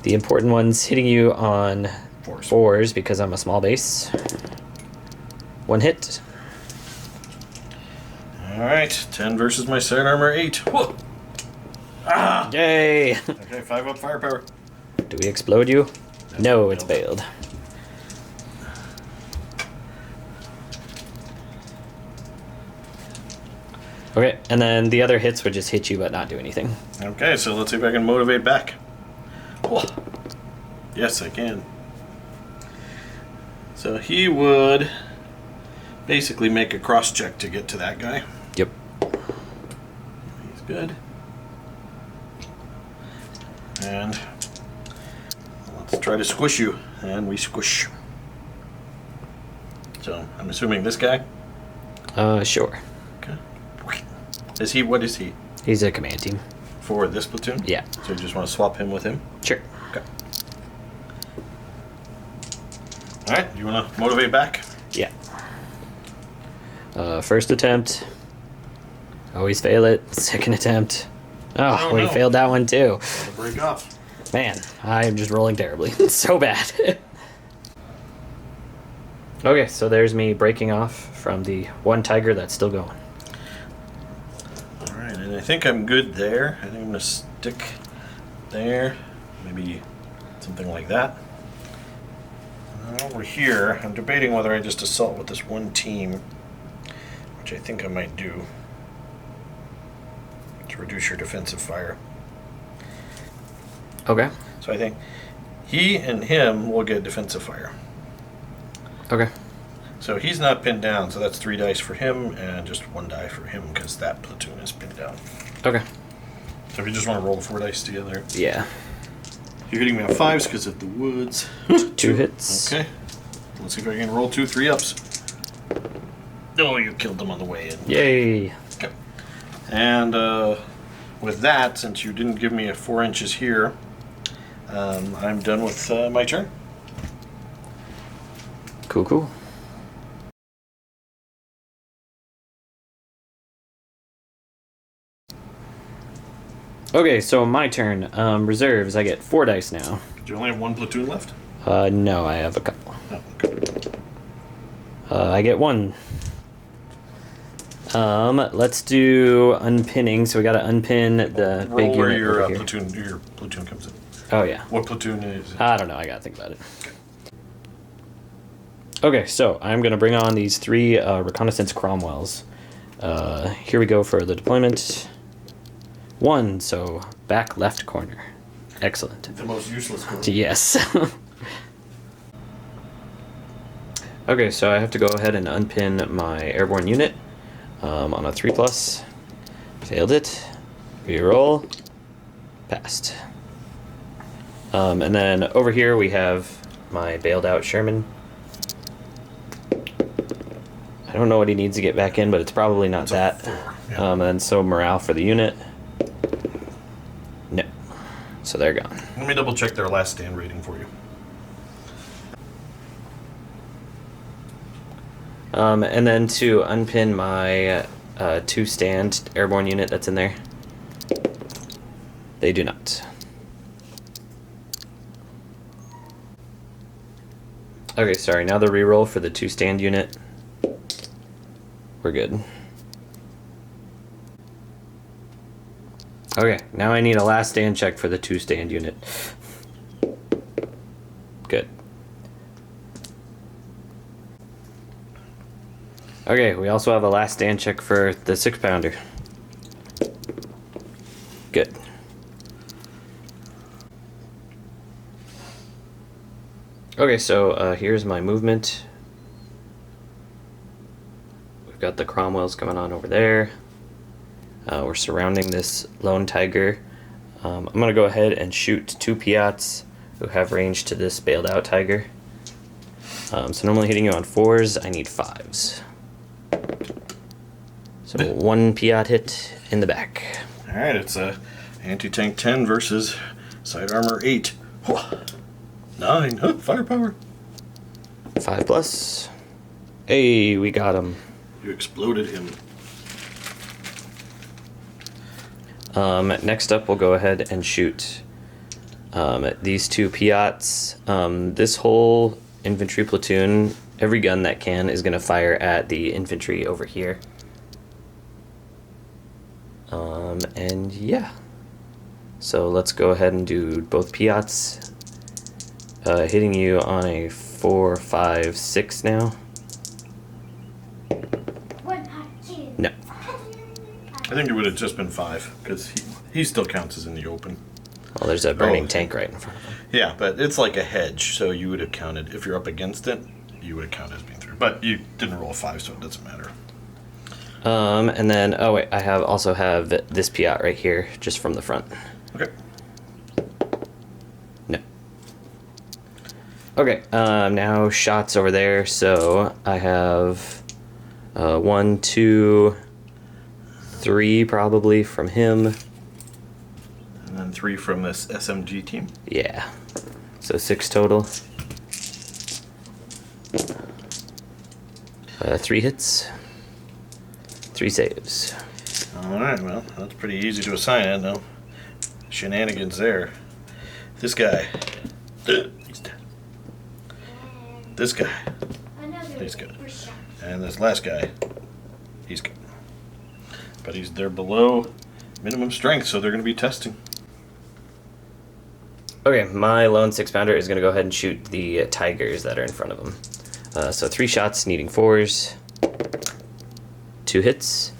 The important one's hitting you on 4s because I'm a small base. 1 hit. All right, 10 versus my side armor 8. Whoa. Ah! Yay! Okay, 5-up firepower. Do we explode you? No, it's failed. Okay, and then the other hits would just hit you but not do anything. Okay, so let's see if I can motivate back. Whoa. Yes, I can. So he would basically make a cross check to get to that guy. Yep. He's good. And let's try to squish you. And we squish. So I'm assuming this guy? Sure. Okay. Is he, what is he? He's a command team. For this platoon? Yeah. So you just want to swap him with him? Sure. Okay. Alright, you want to motivate back? Yeah. First attempt. Always fail it. Second attempt. Oh, we failed that one too. Gotta break off. Man, I am just rolling terribly. So bad. Okay, so there's me breaking off from the 1 Tiger that's still going. Alright, and I think I'm good there. I think I'm going to stick there. Maybe something like that. And over here, I'm debating whether I just assault with this 1 team, which I think I might do, to reduce your defensive fire. Okay. So I think he and him will get defensive fire. Okay. So he's not pinned down, so that's 3 dice for him and just 1 die for him because that platoon is pinned down. Okay. So if you just want to roll the 4 dice together. Yeah. You're hitting me on 5s because of the woods. 2 hits. Okay. Let's see if I can roll 2 3-ups. Oh, you killed them on the way in. Yay. Okay. And with that, since you didn't give me a 4 inches here, I'm done with my turn. Cool, cool. Okay, so my turn. Reserves, I get 4 dice now. Do you only have 1 platoon left? No, I have a couple. Oh, okay. I get 1. Let's do unpinning. So we gotta unpin the Roll big where unit your over here. platoon comes in. Oh yeah. What platoon is it? I don't know. I gotta think about it. Okay, so I'm gonna bring on these 3 reconnaissance Cromwells. Here we go for the deployment. 1, so back left corner. Excellent. The most useless one. Yes. Okay, so I have to go ahead and unpin my airborne unit on a 3+. Failed it. Reroll. Passed. And then over here we have my bailed out Sherman. I don't know what he needs to get back in, but it's probably not that. Yeah. And so morale for the unit. No. So they're gone. Let me double check their last stand rating for you. And then to unpin my 2 stand airborne unit that's in there. They do not. Okay, sorry. Now the reroll for the 2 stand unit. We're good. Okay, now I need a last stand check for the 2 stand unit. Good. Okay, we also have a last stand check for the 6 pounder. Good. Okay, so here's my movement. We've got the Cromwells coming on over there. We're surrounding this lone tiger. I'm going to go ahead and shoot 2 Piats who have range to this bailed out tiger. So normally hitting you on 4s, I need 5s. So 1 Piat hit in the back. Alright, it's a anti-tank 10 versus side armor 8. 9, firepower. 5 plus. Hey, we got him. You exploded him. Next up, we'll go ahead and shoot these 2 Piats. This whole infantry platoon, every gun that can, is going to fire at the infantry over here. And yeah. So let's go ahead and do both Piats. Hitting you on a 4, 5, 6 now. No. I think it would have just been 5, because he still counts as in the open. Well, there's a burning tank right in front of him. Yeah, but it's like a hedge, so you would have counted, if you're up against it, you would have counted as being 3. But you didn't roll a 5, so it doesn't matter. And then, oh wait, I also have this Piat right here, just from the front. Okay. No. Okay, now shots over there, so I have 1, 2, 3 probably from him. And then 3 from this SMG team. Yeah. So 6 total. 3 hits. 3 saves. Alright, well, that's pretty easy to assign it, no shenanigans there. This guy. He's dead. This guy. He's good. And this last guy. He's good. But they're below minimum strength, so they're going to be testing. Okay, my lone 6 pounder is going to go ahead and shoot the tigers that are in front of him. So 3 shots, needing 4s. 2 hits.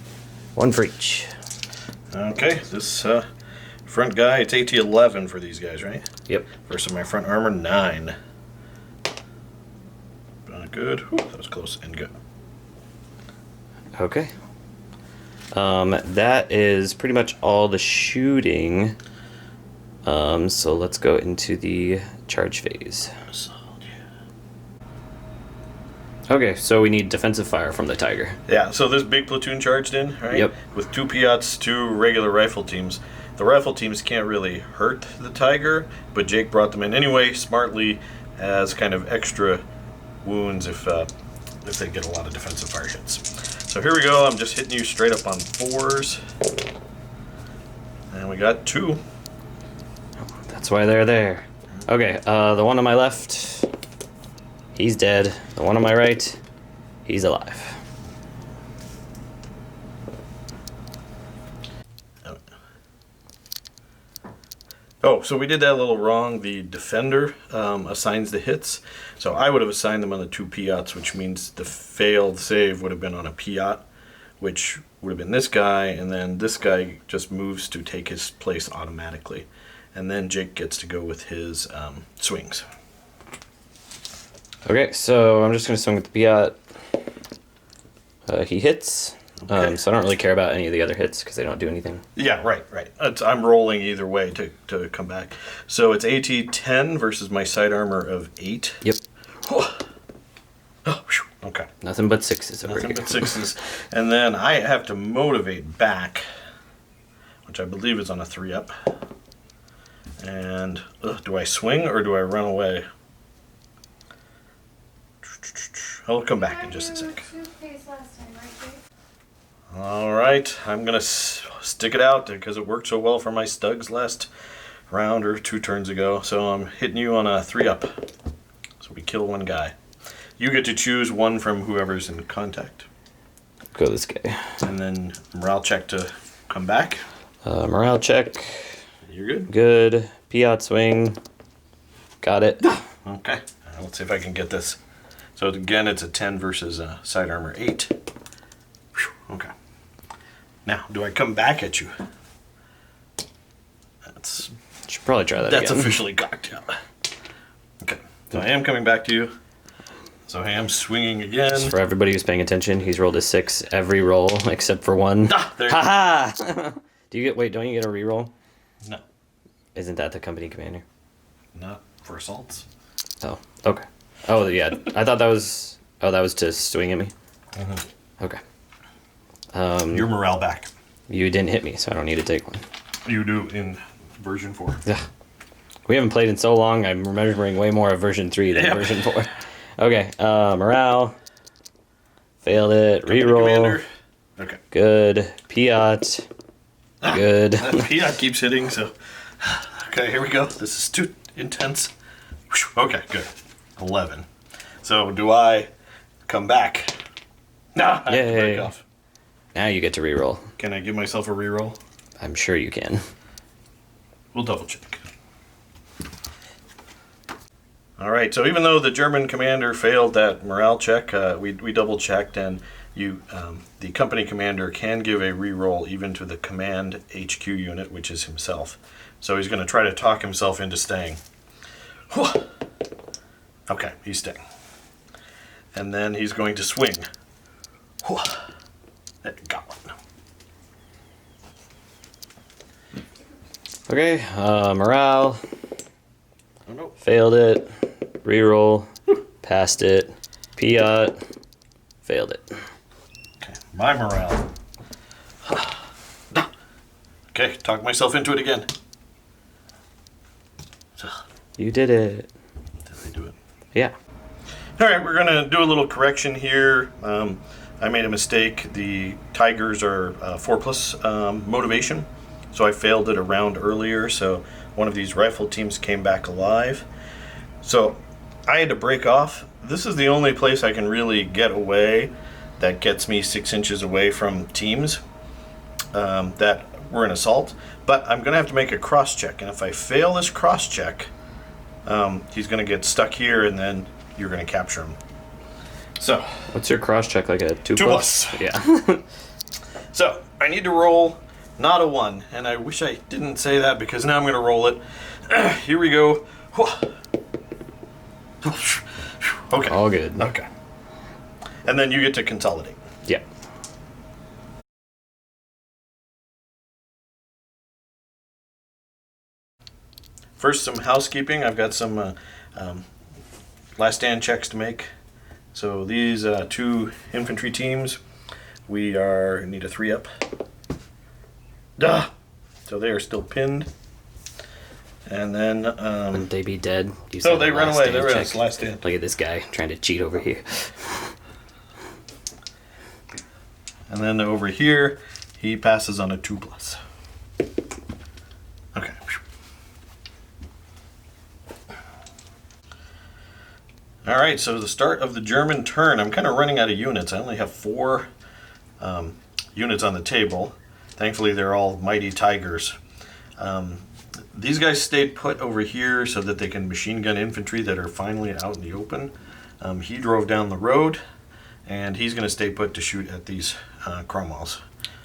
1 for each. Okay, this front guy, it's AT 11 for these guys, right? Yep. Versus my front armor 9. Good. Whew, that was close and good. Okay. That is pretty much all the shooting. So let's go into the charge phase. Okay, so we need defensive fire from the tiger. Yeah, so this big platoon charged in, right? Yep. With 2 Piats, 2 regular rifle teams. The rifle teams can't really hurt the tiger, but Jake brought them in anyway, smartly, as kind of extra wounds if they get a lot of defensive fire hits. So here we go. I'm just hitting you straight up on 4s. And we got 2. That's why they're there. Okay, the one on my left, he's dead. The one on my right, he's alive. Oh, so we did that a little wrong. The defender assigns the hits. So I would have assigned them on the 2 Piats, which means the failed save would have been on a Piat, which would have been this guy, and then this guy just moves to take his place automatically. And then Jake gets to go with his swings. Okay, so I'm just going to swing with the Piat. He hits. Okay. So I don't really care about any of the other hits because they don't do anything. Yeah, right. I'm rolling either way to come back. So it's AT 10 versus my side armor of 8. Yep. Oh, whew. Okay. Nothing but 6s over Nothing here. but 6s. And then I have to motivate back, which I believe is on a 3-up. And do I swing or do I run away? I'll come back in just a sec. Alright, I'm going to stick it out because it worked so well for my Stugs last round or 2 turns ago. So I'm hitting you on a 3-up. So we kill 1 guy. you get to choose one from whoever's in contact. Go this guy. And then morale check to come back. Morale check. You're good. Good. Piat swing. Got it. Okay. Let's see if I can get this. So again, it's a 10 versus side armor 8. Whew, okay. Now, do I come back at you? Should probably try that That's again. officially cocked, yeah. Okay. So I am coming back to you. So I am swinging again. Just for everybody who's paying attention, he's rolled a 6 every roll except for one. There you Ha ha! Do you get? Wait, don't you get a reroll? No. Isn't that the company commander? Not for assaults. Oh, okay. Oh yeah, I thought that was. Oh, that was to swing at me. Mm-hmm. Okay. Your morale back. You didn't hit me, so I don't need to take one. You do in version 4. Yeah. We haven't played in so long. I'm remembering way more of version 3 than Yep. version 4. Okay. Morale. Failed it. Company Reroll. commander. Okay. Good. Piat. Good. That Piat keeps hitting, so. Okay, here we go. This is too intense. Okay, good. 11. So, do I come back? No, I have to break Yay. off. Now you get to reroll. Can I give myself a reroll? I'm sure you can. We'll double check. All right, so even though the German commander failed that morale check, we double checked, and the company commander can give a reroll even to the command HQ unit, which is himself. So he's going to try to talk himself into staying. Whew. Okay, he's staying. And then he's going to swing. Whew. That got one. Okay, morale. Oh no. Failed it. Reroll. Passed it. Piat. Failed it. Okay, my morale. Okay, talk myself into it again. You did it. Did I do it? Yeah. All right, we're going to do a little correction here. I made a mistake. The Tigers are 4+ motivation, so I failed it a round earlier, so one of these rifle teams came back alive. So I had to break off. This is the only place I can really get away that gets me 6 inches away from teams that were in assault. But I'm going to have to make a cross check, and if I fail this cross check, he's going to get stuck here, and then you're going to capture him. So, What's your cross check? Like a 2+? 2+. Yeah. So I need to roll not a 1, and I wish I didn't say that because now I'm going to roll it. Here we go. Okay. All good. Okay. And then you get to consolidate. Yeah. First, some housekeeping. I've got some last stand checks to make. So these 2 infantry teams, we need a 3-up. Duh! So they are still pinned. And then Wouldn't they be dead? You so said they run last away. stand They're check. last stand. Look at this guy trying to cheat over here. And then over here, he passes on a 2+. Okay. All right, so the start of the German turn. I'm kind of running out of units. I only have 4 units on the table. Thankfully, they're all mighty Tigers. These guys stayed put over here so that they can machine gun infantry that are finally out in the open. He drove down the road, and he's going to stay put to shoot at these Cromwells.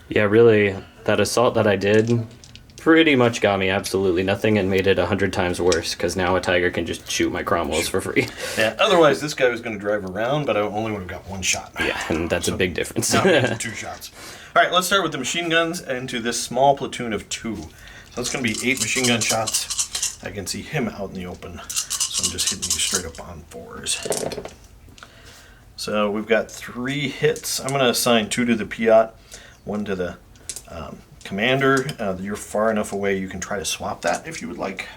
Yeah, really, that assault that I did pretty much got me absolutely nothing and made it 100 times worse because now a Tiger can just shoot my Cromwells for free. Yeah, otherwise this guy was going to drive around, but I only would have got 1 shot. Yeah, and that's a big difference. Now it means 2 shots. All right, let's start with the machine guns into this small platoon of 2. So it's going to be 8 machine gun shots. I can see him out in the open, so I'm just hitting you straight up on 4s. So we've got 3 hits. I'm going to assign 2 to the Piat, 1 to the commander. You're far enough away you can try to swap that if you would like.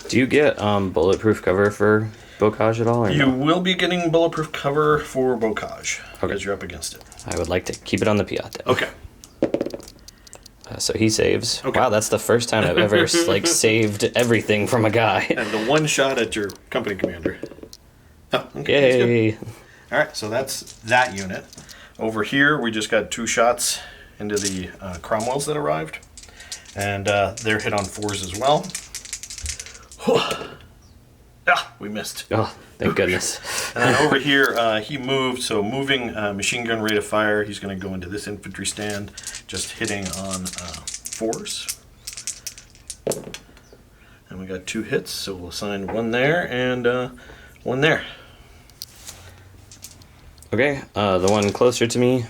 Do you get bulletproof cover for Bocage at all? Or You no? will be getting bulletproof cover for Bocage because you're up against it. I would like to keep it on the Piat then. Okay. So he saves. Okay. Wow, that's the first time I've ever saved everything from a guy. And the 1 shot at your company commander. Oh, okay. That's good. Yay! All right, so that's that unit. Over here, we just got 2 shots into the Cromwells that arrived, and they're hit on 4s as well. Ah, we missed. Oh, thank goodness. And then over here, he moved, so moving machine gun rate of fire, he's going to go into this infantry stand, just hitting on 4s. And we got 2 hits, so we'll assign 1 there and 1 there. Okay, the one closer to me.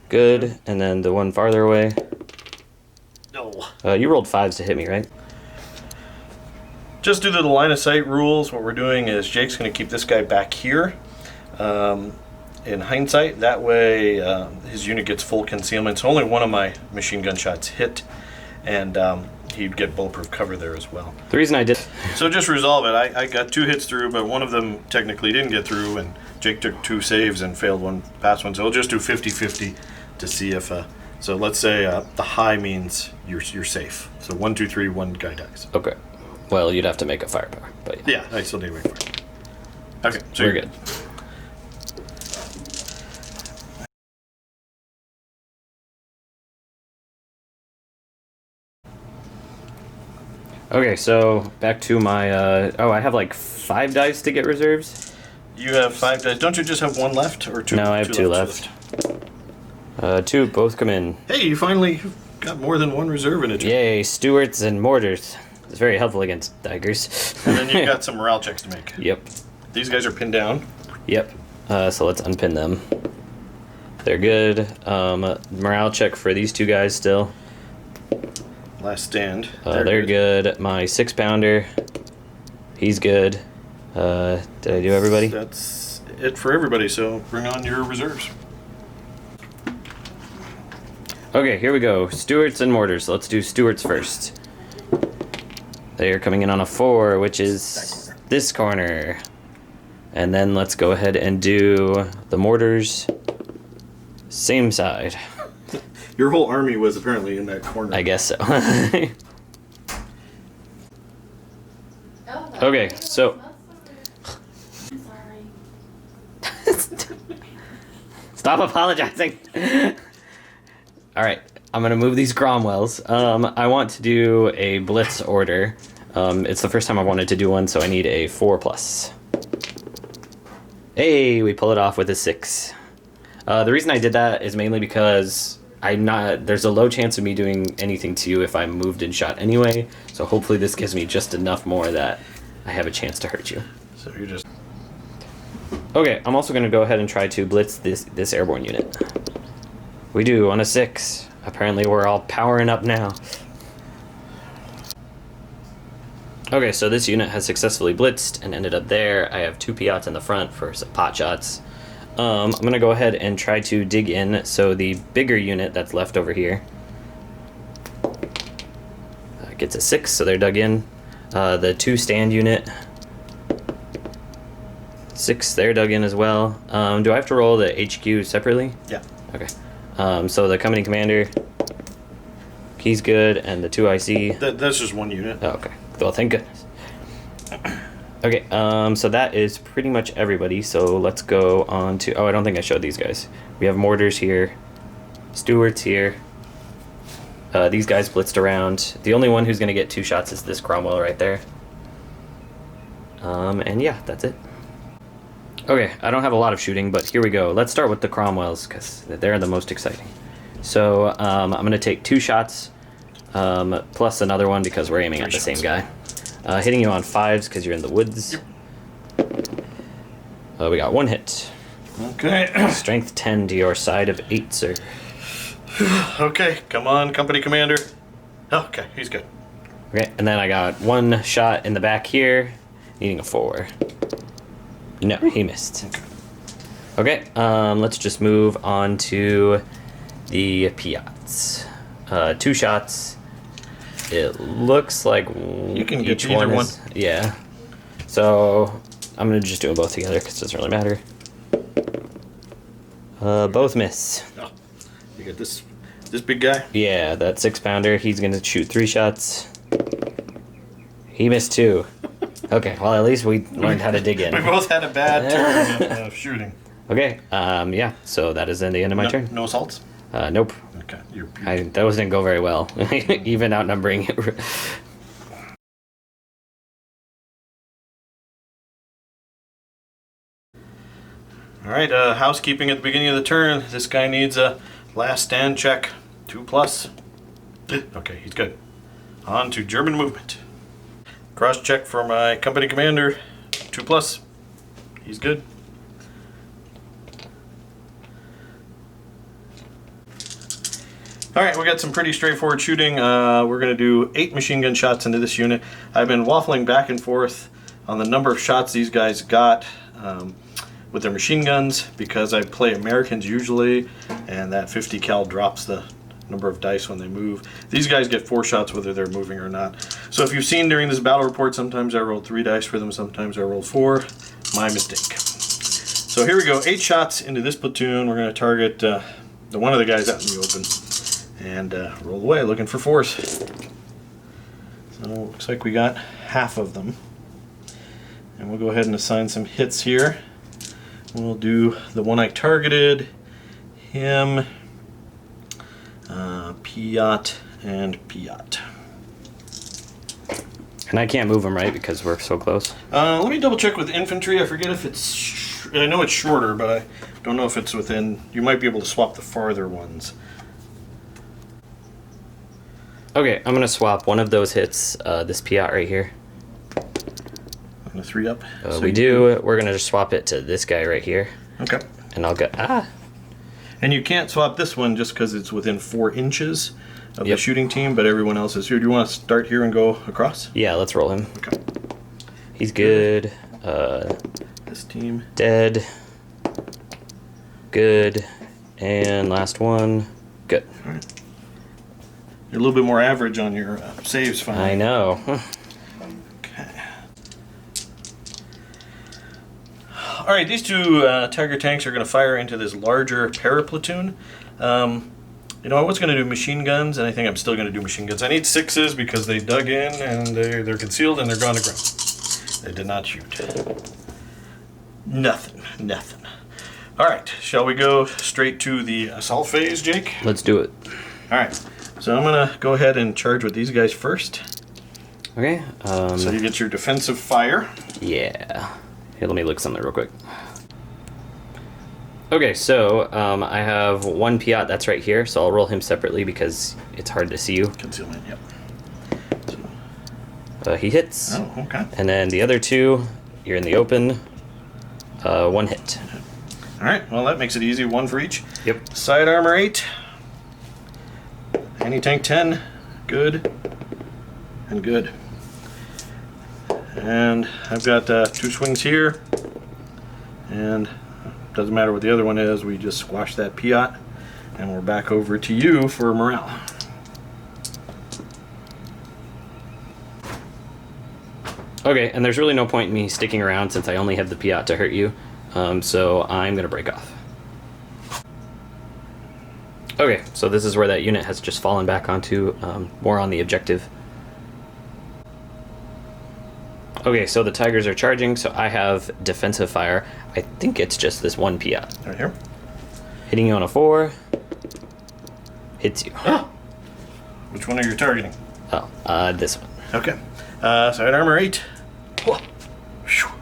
Good, and then the one farther away. No. You rolled 5s to hit me, right? Just due to the line of sight rules, what we're doing is Jake's going to keep this guy back here in hindsight. That way his unit gets full concealment. So only one of my machine gun shots hit, and he'd get bulletproof cover there as well. The reason I did... So just resolve it. I got 2 hits through, but one of them technically didn't get through, and Jake took 2 saves and failed 1 pass one. So we'll just do 50-50 to see if... so let's say the high means you're safe. So 1, 2, 3, 1 guy dies. Okay. Well, you'd have to make a firepower, but yeah, I still need to wait for it. Okay, so we're good. Okay, so back to my. I have like 5 dice to get reserves. You have 5 dice. Don't you just have 1 left or 2? No, I have 2 left. 2 both come in. Hey, you finally got more than 1 reserve in it. Yay, Stewarts and mortars. It's very helpful against daggers. And then you got some morale checks to make. Yep. These guys are pinned down. Yep. So let's unpin them. They're good. Morale check for these 2 guys still. Last stand. They're good. My 6-pounder. He's good. Did I do everybody? That's it for everybody, so bring on your reserves. Okay, here we go. Stewarts and mortars. Let's do Stewarts first. They are coming in on a 4, which is this corner. And then let's go ahead and do the mortars. Same side. Your whole army was apparently in that corner. I guess so. Okay, so... Stop apologizing! Alright, I'm gonna move these Cromwells. I want to do a blitz order. It's the first time I wanted to do one, so I need a 4+. Hey, we pull it off with a 6. The reason I did that is mainly because there's a low chance of me doing anything to you if I'm moved and shot anyway, so hopefully this gives me just enough more that I have a chance to hurt you. So you're just... Okay, I'm also going to go ahead and try to blitz this airborne unit. We do on a 6. Apparently we're all powering up now. Okay, so this unit has successfully blitzed and ended up there. I have 2 Piats in the front for some pot shots. I'm going to go ahead and try to dig in. So the bigger unit that's left over here gets a 6, so they're dug in. The 2 stand unit, 6, they're dug in as well. Do I have to roll the HQ separately? Yeah. Okay. So the company commander, he's good, and the 2 IC. That's just 1 unit. Oh, okay. Well, thank goodness. Okay, so that is pretty much everybody, so let's go on to... Oh, I don't think I showed these guys. We have mortars here, Stewarts here. These guys blitzed around. The only one who's going to get 2 shots is this Cromwell right there. And yeah, that's it. Okay, I don't have a lot of shooting, but here we go. Let's start with the Cromwells, because they're the most exciting. So I'm going to take 2 shots, plus another one because we're aiming at the same guy. Hitting you on 5s because you're in the woods. Yep. We got 1 hit. Okay. Strength 10 to your side of 8, sir. Okay, come on, company commander. Okay, he's good. Okay, and then I got 1 shot in the back here, needing a 4. No, he missed. Okay, let's just move on to the Piats. 2 shots. It looks like you can each get either one. Yeah. So I'm gonna just do them both together because it doesn't really matter. Both miss. Oh, you got this big guy? Yeah, that 6-pounder. He's gonna shoot 3 shots. He missed 2. Okay, well, at least we learned how to dig in. We both had a bad turn of shooting. Okay, yeah, so that is then the end of my turn. No assaults? Nope. Okay. Those didn't go very well, even outnumbering it. All right, housekeeping at the beginning of the turn. This guy needs a last stand check, 2+. Okay, he's good. On to German movement. Cross check for my company commander, 2+. He's good. All right, we got some pretty straightforward shooting. We're going to do 8 machine gun shots into this unit. I've been waffling back and forth on the number of shots these guys got with their machine guns because I play Americans usually, and that 50 cal drops the number of dice when they move. These guys get 4 shots whether they're moving or not. So if you've seen during this battle report, sometimes I rolled 3 dice for them, sometimes I rolled 4. My mistake. So here we go, 8 shots into this platoon. We're going to target the one of the guys out in the open. And roll away, looking for 4s. So looks like we got half of them. And we'll go ahead and assign some hits here. We'll do the one I targeted, him, Piat, and Piat. And I can't move him, right, because we're so close? Let me double check with infantry. I forget if it's... I know it's shorter, but I don't know if it's within... You might be able to swap the farther ones. Okay, I'm going to swap one of those hits, this Piat right here. On the 3 up. So we're going to just swap it to this guy right here. Okay. And I'll go, And you can't swap this one just because it's within 4 inches of the shooting team, but everyone else is here. Do you want to start here and go across? Yeah, let's roll him. Okay. He's good. This team. Dead. Good. And last one. Good. All right. You're a little bit more average on your saves, finally. I know. Okay. All right, these 2 Tiger tanks are going to fire into this larger paraplatoon. You know, I was going to do machine guns, and I think I'm still going to do machine guns. I need 6s because they dug in, and they're concealed, and they're gone to ground. They did not shoot. Nothing. All right, shall we go straight to the assault phase, Jake? Let's do it. All right. So I'm going to go ahead and charge with these guys first. Okay. So you get your defensive fire. Yeah. Here, let me look something real quick. Okay, so I have 1 Piat that's right here, so I'll roll him separately because it's hard to see you. Concealment, yep. He hits. Oh, okay. And then the other 2, you're in the open. 1 hit. All right, well, that makes it easy. 1 for each. Yep. Side armor 8. Anti-tank 10, good, and good. And I've got 2 swings here, and doesn't matter what the other one is, we just squash that Piat, and we're back over to you for morale. Okay, and there's really no point in me sticking around since I only have the Piat to hurt you, so I'm going to break off. Okay, so this is where that unit has just fallen back onto, more on the objective. Okay, so the Tigers are charging, so I have defensive fire. I think it's just this 1 Piat. Right here. Hitting you on a 4. Hits you. Which one are you targeting? Oh, this one. Okay. Side armor 8.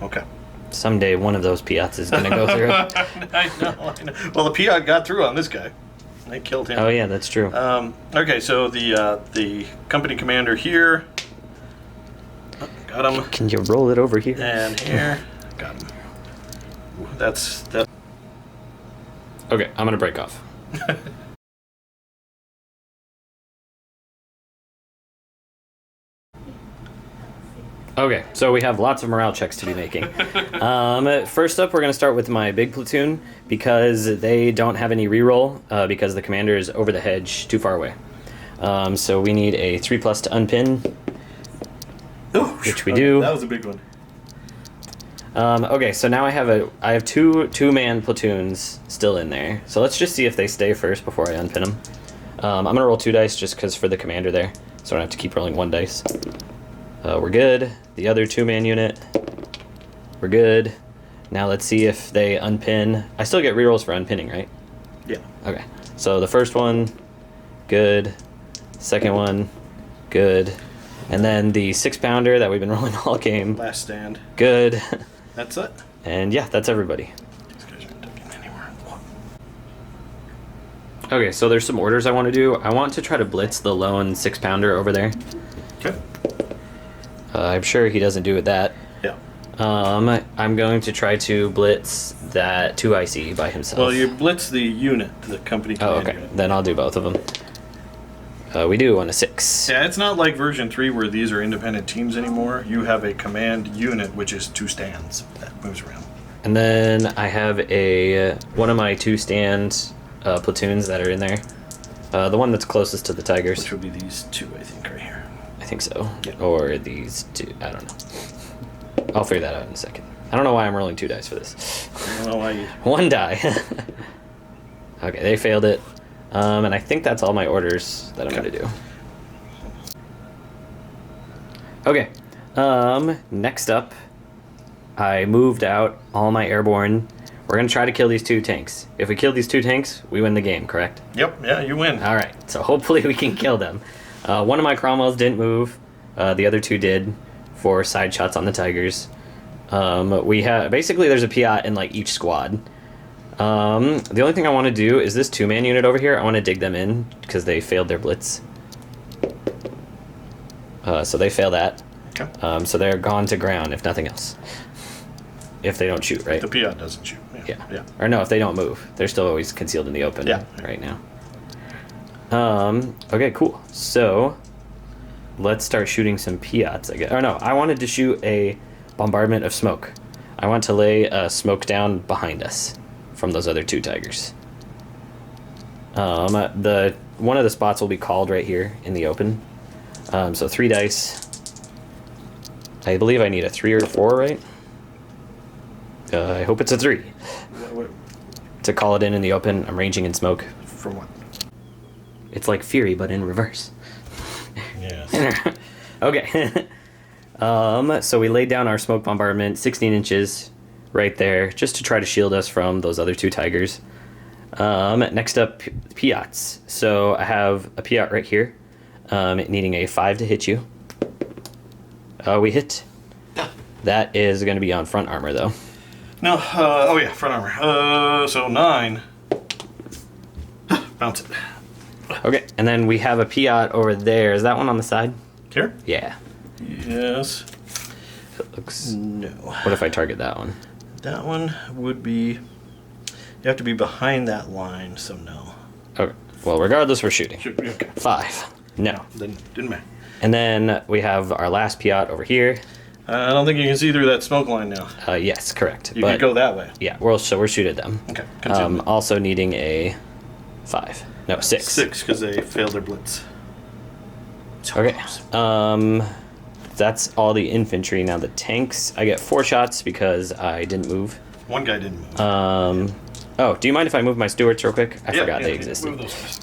Okay. Someday one of those Piats is going to go through. I know. Well, the Piat got through on this guy. I killed him. Oh yeah, that's true. Okay, so the company commander here. Got him. Can you roll it over here? And here. Got him. That's that. Okay, I'm gonna break off. Okay, so we have lots of morale checks to be making. First up, we're going to start with my big platoon because they don't have any reroll because the commander is over the hedge too far away. So we need a 3+ to unpin, which we do. That was a big one. Okay, so now I have two-man platoons still in there. So let's just see if they stay first before I unpin them. I'm going to roll 2 dice just because for the commander there, so I don't have to keep rolling 1 dice. We're good. The other 2-man unit, we're good. Now let's see if they unpin. I still get rerolls for unpinning, right? Yeah. Okay. So the first one, good. Second one, good. And then the 6-pounder that we've been rolling all game, Last stand. good. That's it. And yeah, that's everybody. These guys aren't taking anywhere. Okay, so there's some orders I want to do. I want to try to blitz the lone 6-pounder over there. Okay. I'm sure he doesn't do it that. Yeah. I'm going to try to blitz that 2IC by himself. Well, you blitz the unit, the company Oh, command okay. unit. Then I'll do both of them. We do on a 6. Yeah, it's not like version 3 where these are independent teams anymore. You have a command unit, which is 2 stands that moves around. And then I have one of my 2-stand platoons that are in there. The one that's closest to the Tigers. Which would be these 2, I think, right here. I think so. Yeah. Or these 2. I don't know. I'll figure that out in a second. I don't know why I'm rolling 2 dice for this. I don't know why you... 1 die. Okay, they failed it. And I think that's all my orders that I'm going to do. Okay. Next up, I moved out all my airborne. We're going to try to kill these 2 tanks. If we kill these 2 tanks, we win the game, correct? Yep, yeah, you win. All right. So hopefully we can kill them. One of my Cromwells didn't move. The other 2 did for side shots on the Tigers. We have basically there's a Piat in like each squad. The only thing I want to do is this 2-man unit over here. I want to dig them in because they failed their blitz. So they fail that. Okay. So they're gone to ground if nothing else. If they don't shoot, right? The Piat doesn't shoot. Yeah. Or no, if they don't move, they're still always concealed in the open. Yeah. Right now. Okay, cool. So let's start shooting some Piats, I guess. Or no, I wanted to shoot a bombardment of smoke. I want to lay smoke down behind us from those other 2 Tigers. One of the spots will be called right here in the open. So 3 dice. I believe I need a 3 or 4, right? I hope it's a 3. To call it in the open, I'm ranging in smoke. From what? It's like Fury, but in reverse. Yes. Okay. So we laid down our smoke bombardment, 16 inches, right there, just to try to shield us from those other 2 Tigers. Next up, Piats. So I have a Piat right here, needing a 5 to hit you. We hit. That is going to be on front armor, though. No, oh yeah, front armor. So 9. Bounce it. Okay, and then we have a Piat over there. Is that one on the side? Here? Yeah. Yes. It looks... No. What if I target that one? That one would be... You have to be behind that line, so no. Okay. Well, regardless, we're shooting. Should be okay. 5. No. Then didn't matter. And then we have our last Piat over here. I don't think you can see through that smoke line now. Yes, correct. You could go that way. Yeah, we're shooting them. Okay, continue. Also needing a 5. No, 6. 6, because they failed their blitz. Okay. That's all the infantry. Now the tanks, I get 4 shots because I didn't move. One guy didn't move. Oh, do you mind if I move my Stuarts real quick? I forgot they yeah, existed. move those guys.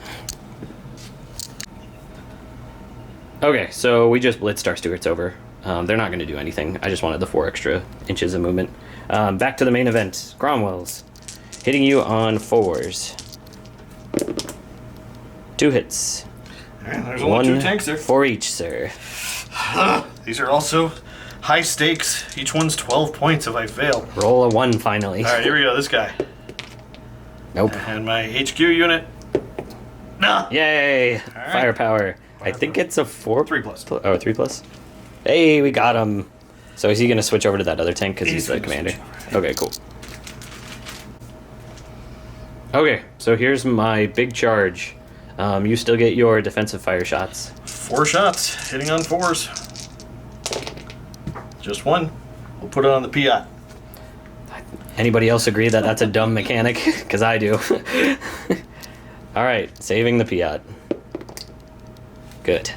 Okay, so we just blitzed our Stuarts over. They're not going to do anything. I just wanted the 4 extra inches of movement. Back to the main event. Cromwells. Hitting you on 4s. 2 hits. Alright, there's only 2 tanks there. For each, sir. These are also high stakes. Each one's 12 points if I fail. Roll a 1 finally. Alright, here we go. This guy. Nope. And my HQ unit. Nah. Yay! right. Firepower. I think it's a 4. 3 plus. Oh, 3 plus? Hey, we got him. So is he going to switch over to that other tank because he's the gonna commander? switch over. Okay, cool. Okay, so here's my big charge. You still get your defensive fire shots. 4 shots. Hitting on 4s. Just 1. We'll put it on the Piat. Anybody else agree that that's a dumb mechanic? Because I do. Alright, saving the Piat. Good.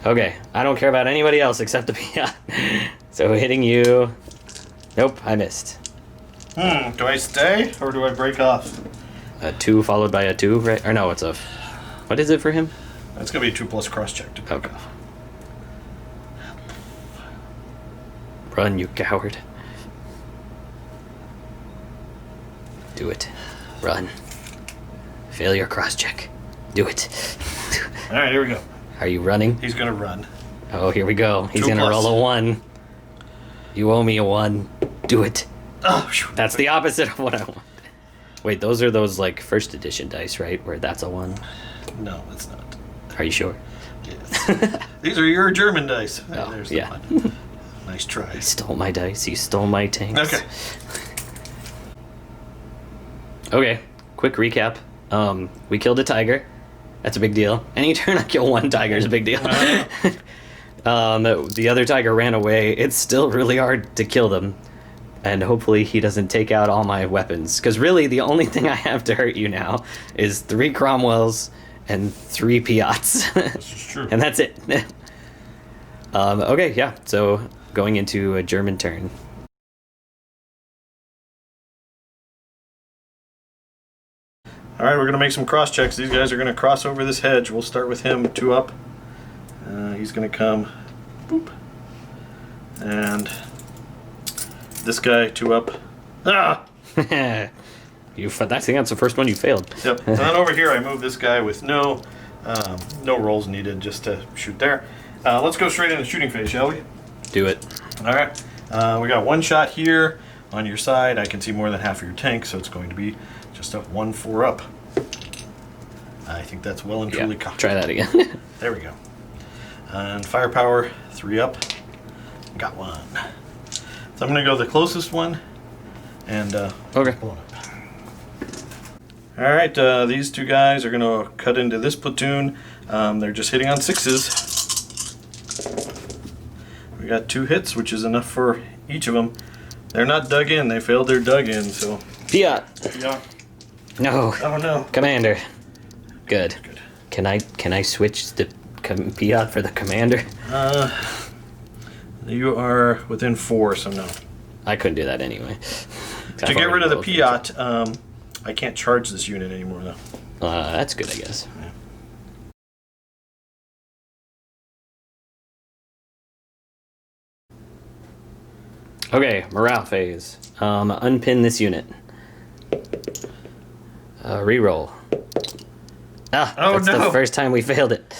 Okay, I don't care about anybody else except the Piat. So hitting you... Nope, I missed. Do I stay or do I break off? A 2 followed by a 2, right? Or no, it's a... What is it for him? That's going to be a 2 plus cross check to break Okay. off. Run, you coward. Do it. Run. Fail your cross-check. Do it. All right, here we go. Are you running? He's gonna run. Oh, here we go. He's 2+. gonna roll a 1. You owe me a 1. Do it. Oh, phew. That's the opposite of what I want. Wait, those are those like first edition dice, right? Where that's a 1. No, it's not. Are you sure? Yes. These are your German dice. Oh, There's the yeah. one. Nice try. He stole my dice. He stole my tanks. Okay. Okay. Quick recap. We killed a tiger. That's a big deal. Any turn I kill one tiger is a big deal. The other tiger ran away. It's still really hard to kill them. And hopefully he doesn't take out all my weapons. Because really, the only thing I have to hurt you now is 3 Cromwells and 3 Piats. This is true. And that's it. Okay, yeah. So going into a German turn. All right, we're gonna make some cross checks. These guys are gonna cross over this hedge. We'll start with him 2 up. He's gonna come, boop, and this guy 2 up. Ah! That's the first one you failed. Yep. And then over here, I move this guy with no rolls needed, just to shoot there. Let's go straight into shooting phase, shall we? Do it. All right. We got 1 shot here on your side. I can see more than half of your tank, so it's going to be just a 1-4 up. I think that's well and truly cocked. Try that again. There we go. And firepower 3 up. Got 1. So I'm going to go the closest one and Okay. blow it up. All right, these 2 guys are going to cut into this platoon. They're just hitting on 6s. We got 2 hits, which is enough for each of them. They're not dug in. They failed their dug in, so. Piat. Yeah. No. Oh no. Commander. Good. Good. Can I switch the Piat for the commander? You are within 4, so no. I couldn't do that anyway. To get rid of the Piat, I can't charge this unit anymore, though. That's good, I guess. Yeah. Okay, morale phase. Unpin this unit. Reroll. Oh, That's no. the first time we failed it.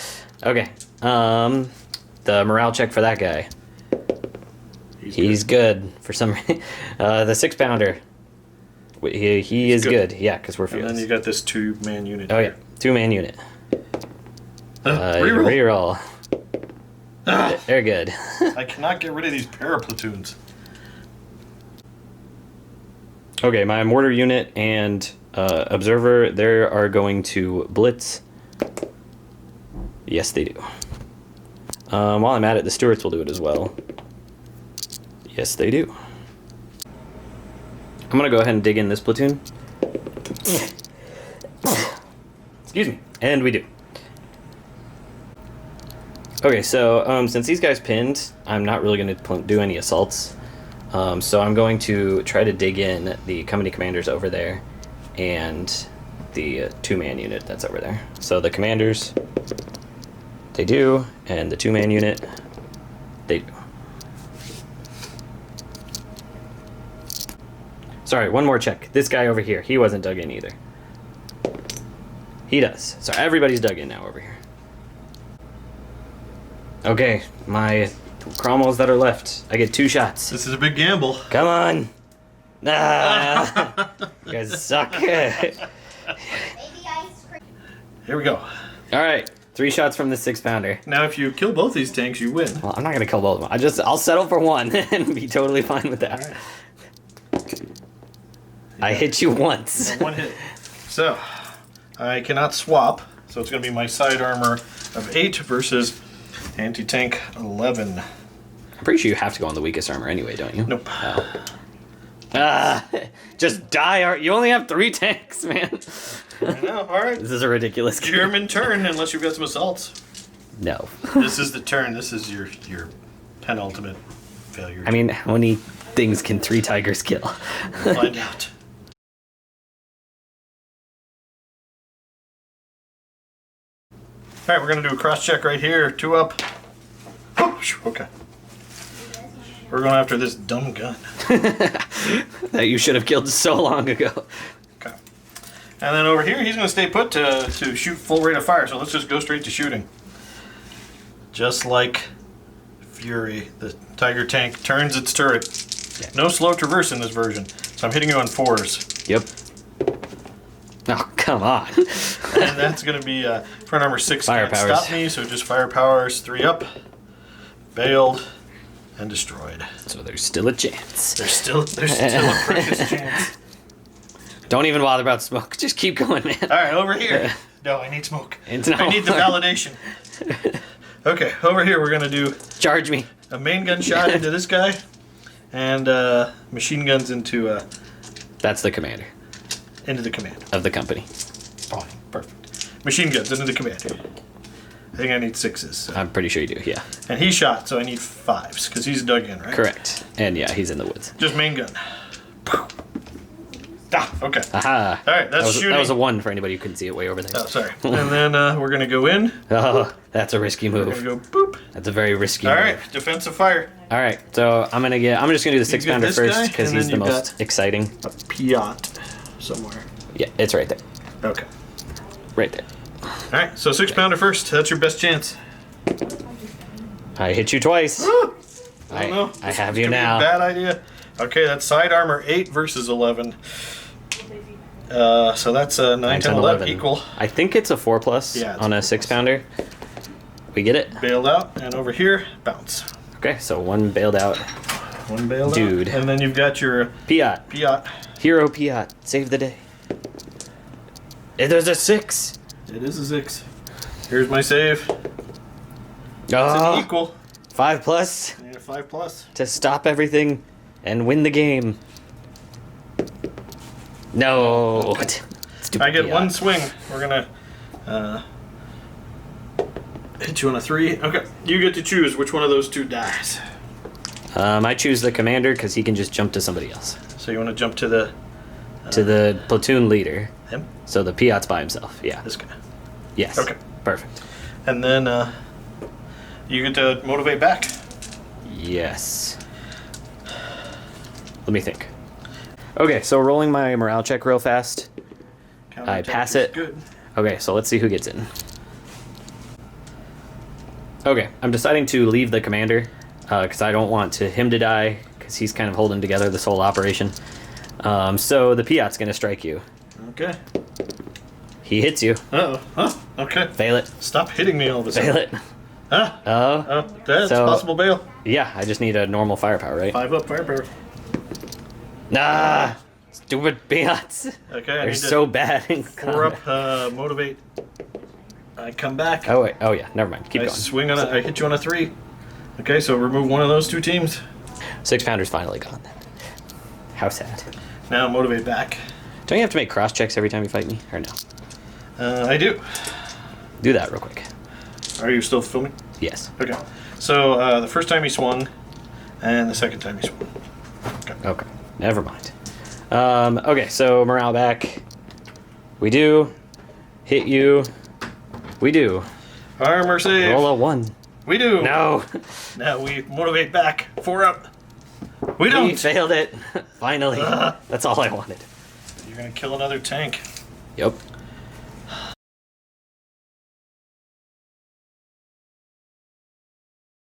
Okay. The morale check for that guy. He's good for some reason. The 6-pounder. He is good. good. Yeah, because we're And fierce. then you got this 2-man unit. Oh yeah, 2-man unit. Reroll. Reroll. They're good. I cannot get rid of these para-platoons. Okay, my mortar unit and observer, they are going to blitz. Yes, they do. While I'm at it, the Stuarts will do it as well. Yes, they do. I'm gonna go ahead and dig in this platoon. Excuse me. And we do. Okay, so since these guys pinned, I'm not really going to do any assaults. So I'm going to try to dig in the company commanders over there and the 2-man unit that's over there. So the commanders, they do, and the 2-man unit, they do. Sorry, one more check. This guy over here, he wasn't dug in either. He does. So everybody's dug in now over here. Okay, my Cromwells that are left. I get 2 shots. This is a big gamble. Come on. Ah, you guys suck. Here we go. All right, 3 shots from the 6-pounder. Now, if you kill both these tanks, you win. Well, I'm not gonna kill both of them. I'll settle for 1 and be totally fine with that. I hit you once. 1 hit. So, I cannot swap. So it's going to be my side armor of 8 versus anti-tank 11. I'm pretty sure you have to go on the weakest armor anyway, don't you? Nope. Oh. Just die. You only have 3 tanks, man. I know. All right. This is a ridiculous game. German turn, unless you've got some assaults. No. This is the turn. This is your penultimate failure. I mean, how many things can 3 tigers kill? We'll find out. All right, we're going to do a cross check right here. 2 up. Oh, okay. We're going after this dumb gun. That you should have killed so long ago. Okay. And then over here, he's going to stay put to shoot full rate of fire. So let's just go straight to shooting. Just like Fury, the Tiger tank turns its turret. Yeah. No slow traverse in this version. So I'm hitting you on 4s. Yep. Oh, come on. And that's going to be front armor 6 can't stop me, so just firepowers 3 up. Bailed and destroyed. So there's still a chance. There's still a precious chance. Don't even bother about smoke. Just keep going, man. All right, over here. No, I need smoke. I need the validation. Okay, over here we're going to do... Charge me. A main gun shot into this guy, and machine guns into... That's the commander. Into the commander. Of the company. Fine, perfect. Machine guns into the commander. I think I need 6s. So. I'm pretty sure you do, yeah. And he shot, so I need 5s, because he's dug in, right? Correct. And yeah, he's in the woods. Just main gun. Ah, okay. Aha. All right, that's shooting. That was a 1 for anybody who couldn't see it way over there. Oh, sorry. And then we're going to go in. Oh, that's a risky move. We're going to go boop. That's a very risky move. All right, defensive fire. All right, so I'm just going to do the 6-pounder first, because he's the most exciting. A Piat somewhere. Yeah, it's right there. Okay. Right there. All right, so 6-pounder first. That's your best chance. I hit you twice. I don't know. I have you now. Bad idea. Okay, that's side armor 8 versus 11. So that's 9, 10, 11 equal. I think it's a 4+ on a 6-pounder. We get it? Bailed out, and over here, bounce. Okay, so 1 bailed out. 1 bailed Dude. out. And then you've got your... Piat. Hero Piat. Save the day. There's a 6. It is a 6. Here's my save. It's an equal. 5+. I need a 5+. To stop everything and win the game. No. I get 1 swing. We're going to hit you on a 3. Okay. You get to choose which one of those 2 dies. I choose the commander because he can just jump to somebody else. So you want to jump to the... to the platoon leader. Him? So the Piat's by himself. Yeah. This guy. Yes. Okay. Perfect. And then you get to motivate back. Yes. Let me think. Okay, so rolling my morale check real fast. I pass it. Good. Okay, so let's see who gets in. Okay, I'm deciding to leave the commander because I don't want him to die because he's kind of holding together this whole operation. So the Piat's going to strike you. Okay. He hits you. Uh-oh. Huh? Okay. Fail it. Stop hitting me all of a sudden. Fail it. Huh? Oh. That's possible bail. Yeah, I just need a normal firepower, right? 5 up firepower. Nah! Stupid Piats. Okay, They're so bad in 4 up, motivate. I come back. Oh, wait. Oh, yeah. Never mind. Keep going. Swing on I hit you on a 3. Okay, so remove one of those 2 teams. 6-pounder's finally gone then. How sad. Now motivate back. Don't you have to make cross checks every time you fight me? Or no? I do. Do that real quick. Are you still filming? Yes. Okay. So the first time he swung, and the second time he swung. Okay. Never mind. Okay, so morale back. We do. Hit you. We do. Armor save. Roll a 1. We do. No. Now we motivate back. 4 up. We don't. We failed it. Finally. That's all I wanted. You're going to kill another tank. Yep.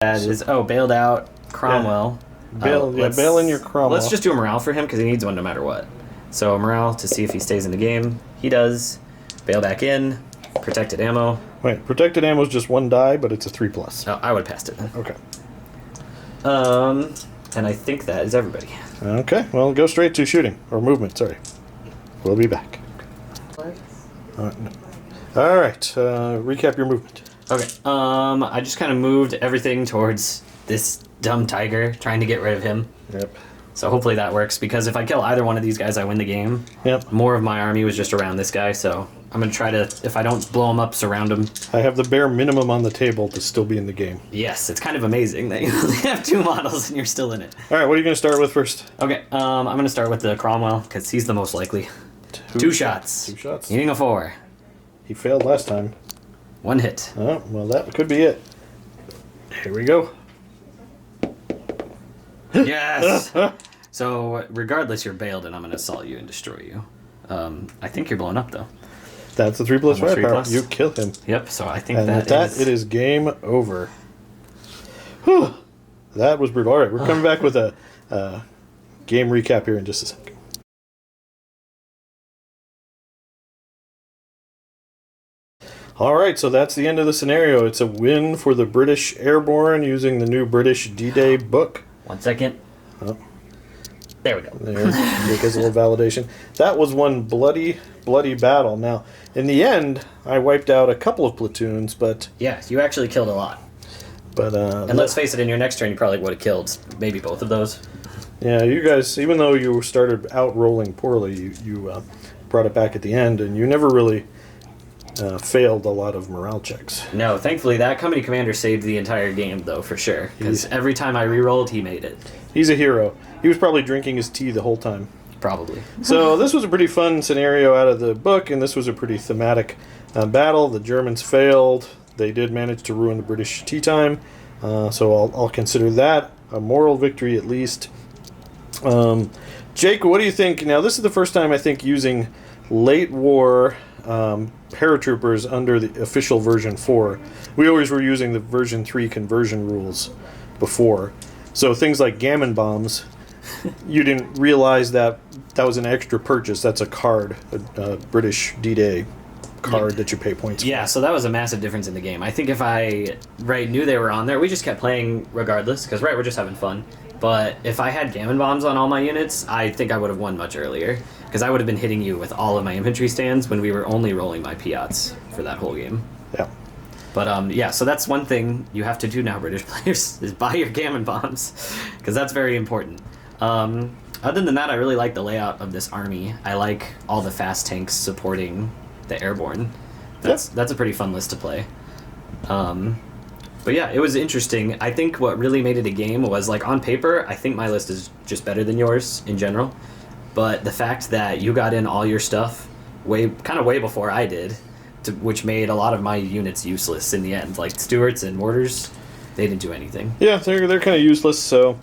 That is, bailed out. Cromwell. Yeah. Bail in your Cromwell. Let's just do a morale for him because he needs one no matter what. So morale to see if he stays in the game. He does. Bail back in. Protected ammo. Wait, protected ammo is just 1 die, but it's a 3+. Oh, I would have passed it then. Okay. And I think that is everybody. Okay, well, go straight to shooting. Or movement, sorry. We'll be back. No. All right, recap your movement. Okay, I just kind of moved everything towards this dumb tiger, trying to get rid of him. Yep. So hopefully that works, because if I kill either one of these guys, I win the game. Yep. More of my army was just around this guy, so I'm going to try to, if I don't blow him up, surround him. I have the bare minimum on the table to still be in the game. Yes, it's kind of amazing that you only have 2 models and you're still in it. All right, what are you going to start with first? Okay, I'm going to start with the Cromwell, because he's the most likely. 2 shots. 2 shots. Hitting a 4. He failed last time. 1 hit. Oh, well, that could be it. Here we go. Yes. So regardless, you're bailed, and I'm going to assault you and destroy you. I think you're blown up though. That's the 3+ Almost 3+. firepower. You kill him. Yep. So I think And with that, it is game over. Whew. That was brutal. All right, we're coming back with a game recap here in just a second. All right, so that's the end of the scenario. It's a win for the British Airborne using the new British D-Day book. 1 second. Oh. There we go. There, Nick has a little validation. That was one bloody battle. Now, in the end, I wiped out a couple of platoons, but Yeah, you actually killed a lot. And let's face it, in your next turn, you probably would have killed maybe both of those. yeah, you guys, even though you started out rolling poorly, you brought it back at the end, and you never really failed a lot of morale checks. No, thankfully, that company commander saved the entire game, though, for sure. Because every time I re-rolled, he made it. He's a hero. He was probably drinking his tea the whole time. Probably. So this was a pretty fun scenario out of the book, and this was a pretty thematic battle. The Germans failed. They did manage to ruin the British tea time, so I'll consider that a moral victory at least. Jake, what do you think? Now, this is the first time I think using late war paratroopers under the official version 4. We always were using the version 3 conversion rules before. So things like gammon bombs, you didn't realize that was an extra purchase. That's a card, a British D-Day card that you pay points for. Yeah, so that was a massive difference in the game. I think if I knew they were on there, we just kept playing regardless, because we're just having fun. But if I had gammon bombs on all my units, I think I would have won much earlier, because I would have been hitting you with all of my infantry stands when we were only rolling my Piats for that whole game. Yeah. But yeah, so that's one thing you have to do now, British players, is buy your gammon bombs, because that's very important. Other than that, I really like the layout of this army. I like all the fast tanks supporting the airborne. That's a pretty fun list to play. But yeah, it was interesting. I think what really made it a game was, like, on paper, I think my list is just better than yours in general. But the fact that you got in all your stuff way before I did, which made a lot of my units useless in the end. Like Stuarts and Mortars, they didn't do anything. Yeah, they're kind of useless. So,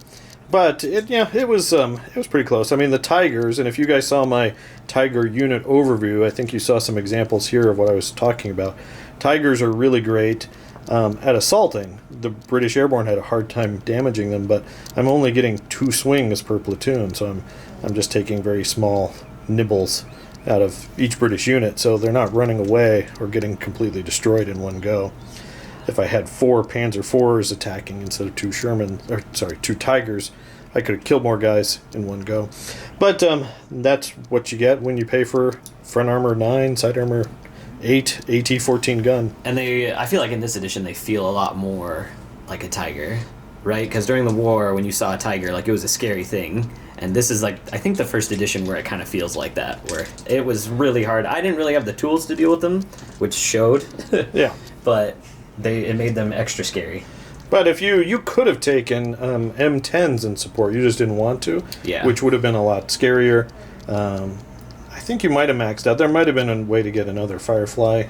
but it was pretty close. I mean, the Tigers, and if you guys saw my Tiger unit overview, I think you saw some examples here of what I was talking about. Tigers are really great at assaulting. The British Airborne had a hard time damaging them, but I'm only getting 2 swings per platoon, so I'm just taking very small nibbles out of each British unit, so they're not running away or getting completely destroyed in one go. If I had 4 Panzer IVs attacking instead of 2 Tigers, I could have killed more guys in one go. But that's what you get when you pay for front armor 9, side armor 8, AT-14 gun. And I feel like in this edition they feel a lot more like a Tiger, right? Because during the war, when you saw a Tiger, like, it was a scary thing. And this is, like, I think the first edition where it kind of feels like that, where it was really hard. I didn't really have the tools to deal with them, which showed. Yeah. But it made them extra scary. But if you could have taken M10s in support, you just didn't want to, Yeah. which would have been a lot scarier. I think you might have maxed out. There might have been a way to get another Firefly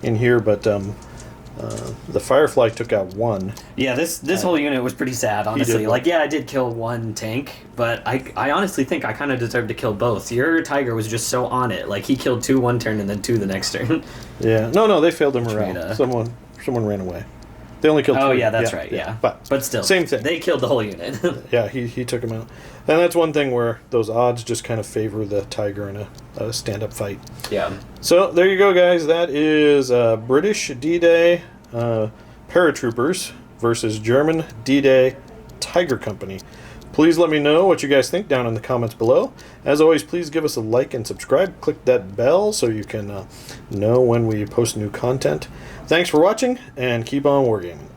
in here, but the Firefly took out 1. Yeah, this whole unit was pretty sad, honestly. Like, yeah, I did kill 1 tank, but I honestly think I kind of deserved to kill both. Your Tiger was just so on it. Like, he killed 2 one turn and then 2 the next turn. Yeah. No, they failed their morale. Someone ran away. They only killed 3. Oh, yeah, that's right, yeah. But still, same thing. They killed the whole unit. Yeah, he took him out. And that's one thing where those odds just kind of favor the Tiger in a stand-up fight. Yeah. So, there you go, guys. That is British D-Day Paratroopers versus German D-Day Tiger Company. Please let me know what you guys think down in the comments below. As always, please give us a like and subscribe. Click that bell so you can know when we post new content. Thanks for watching, and keep on wargaming.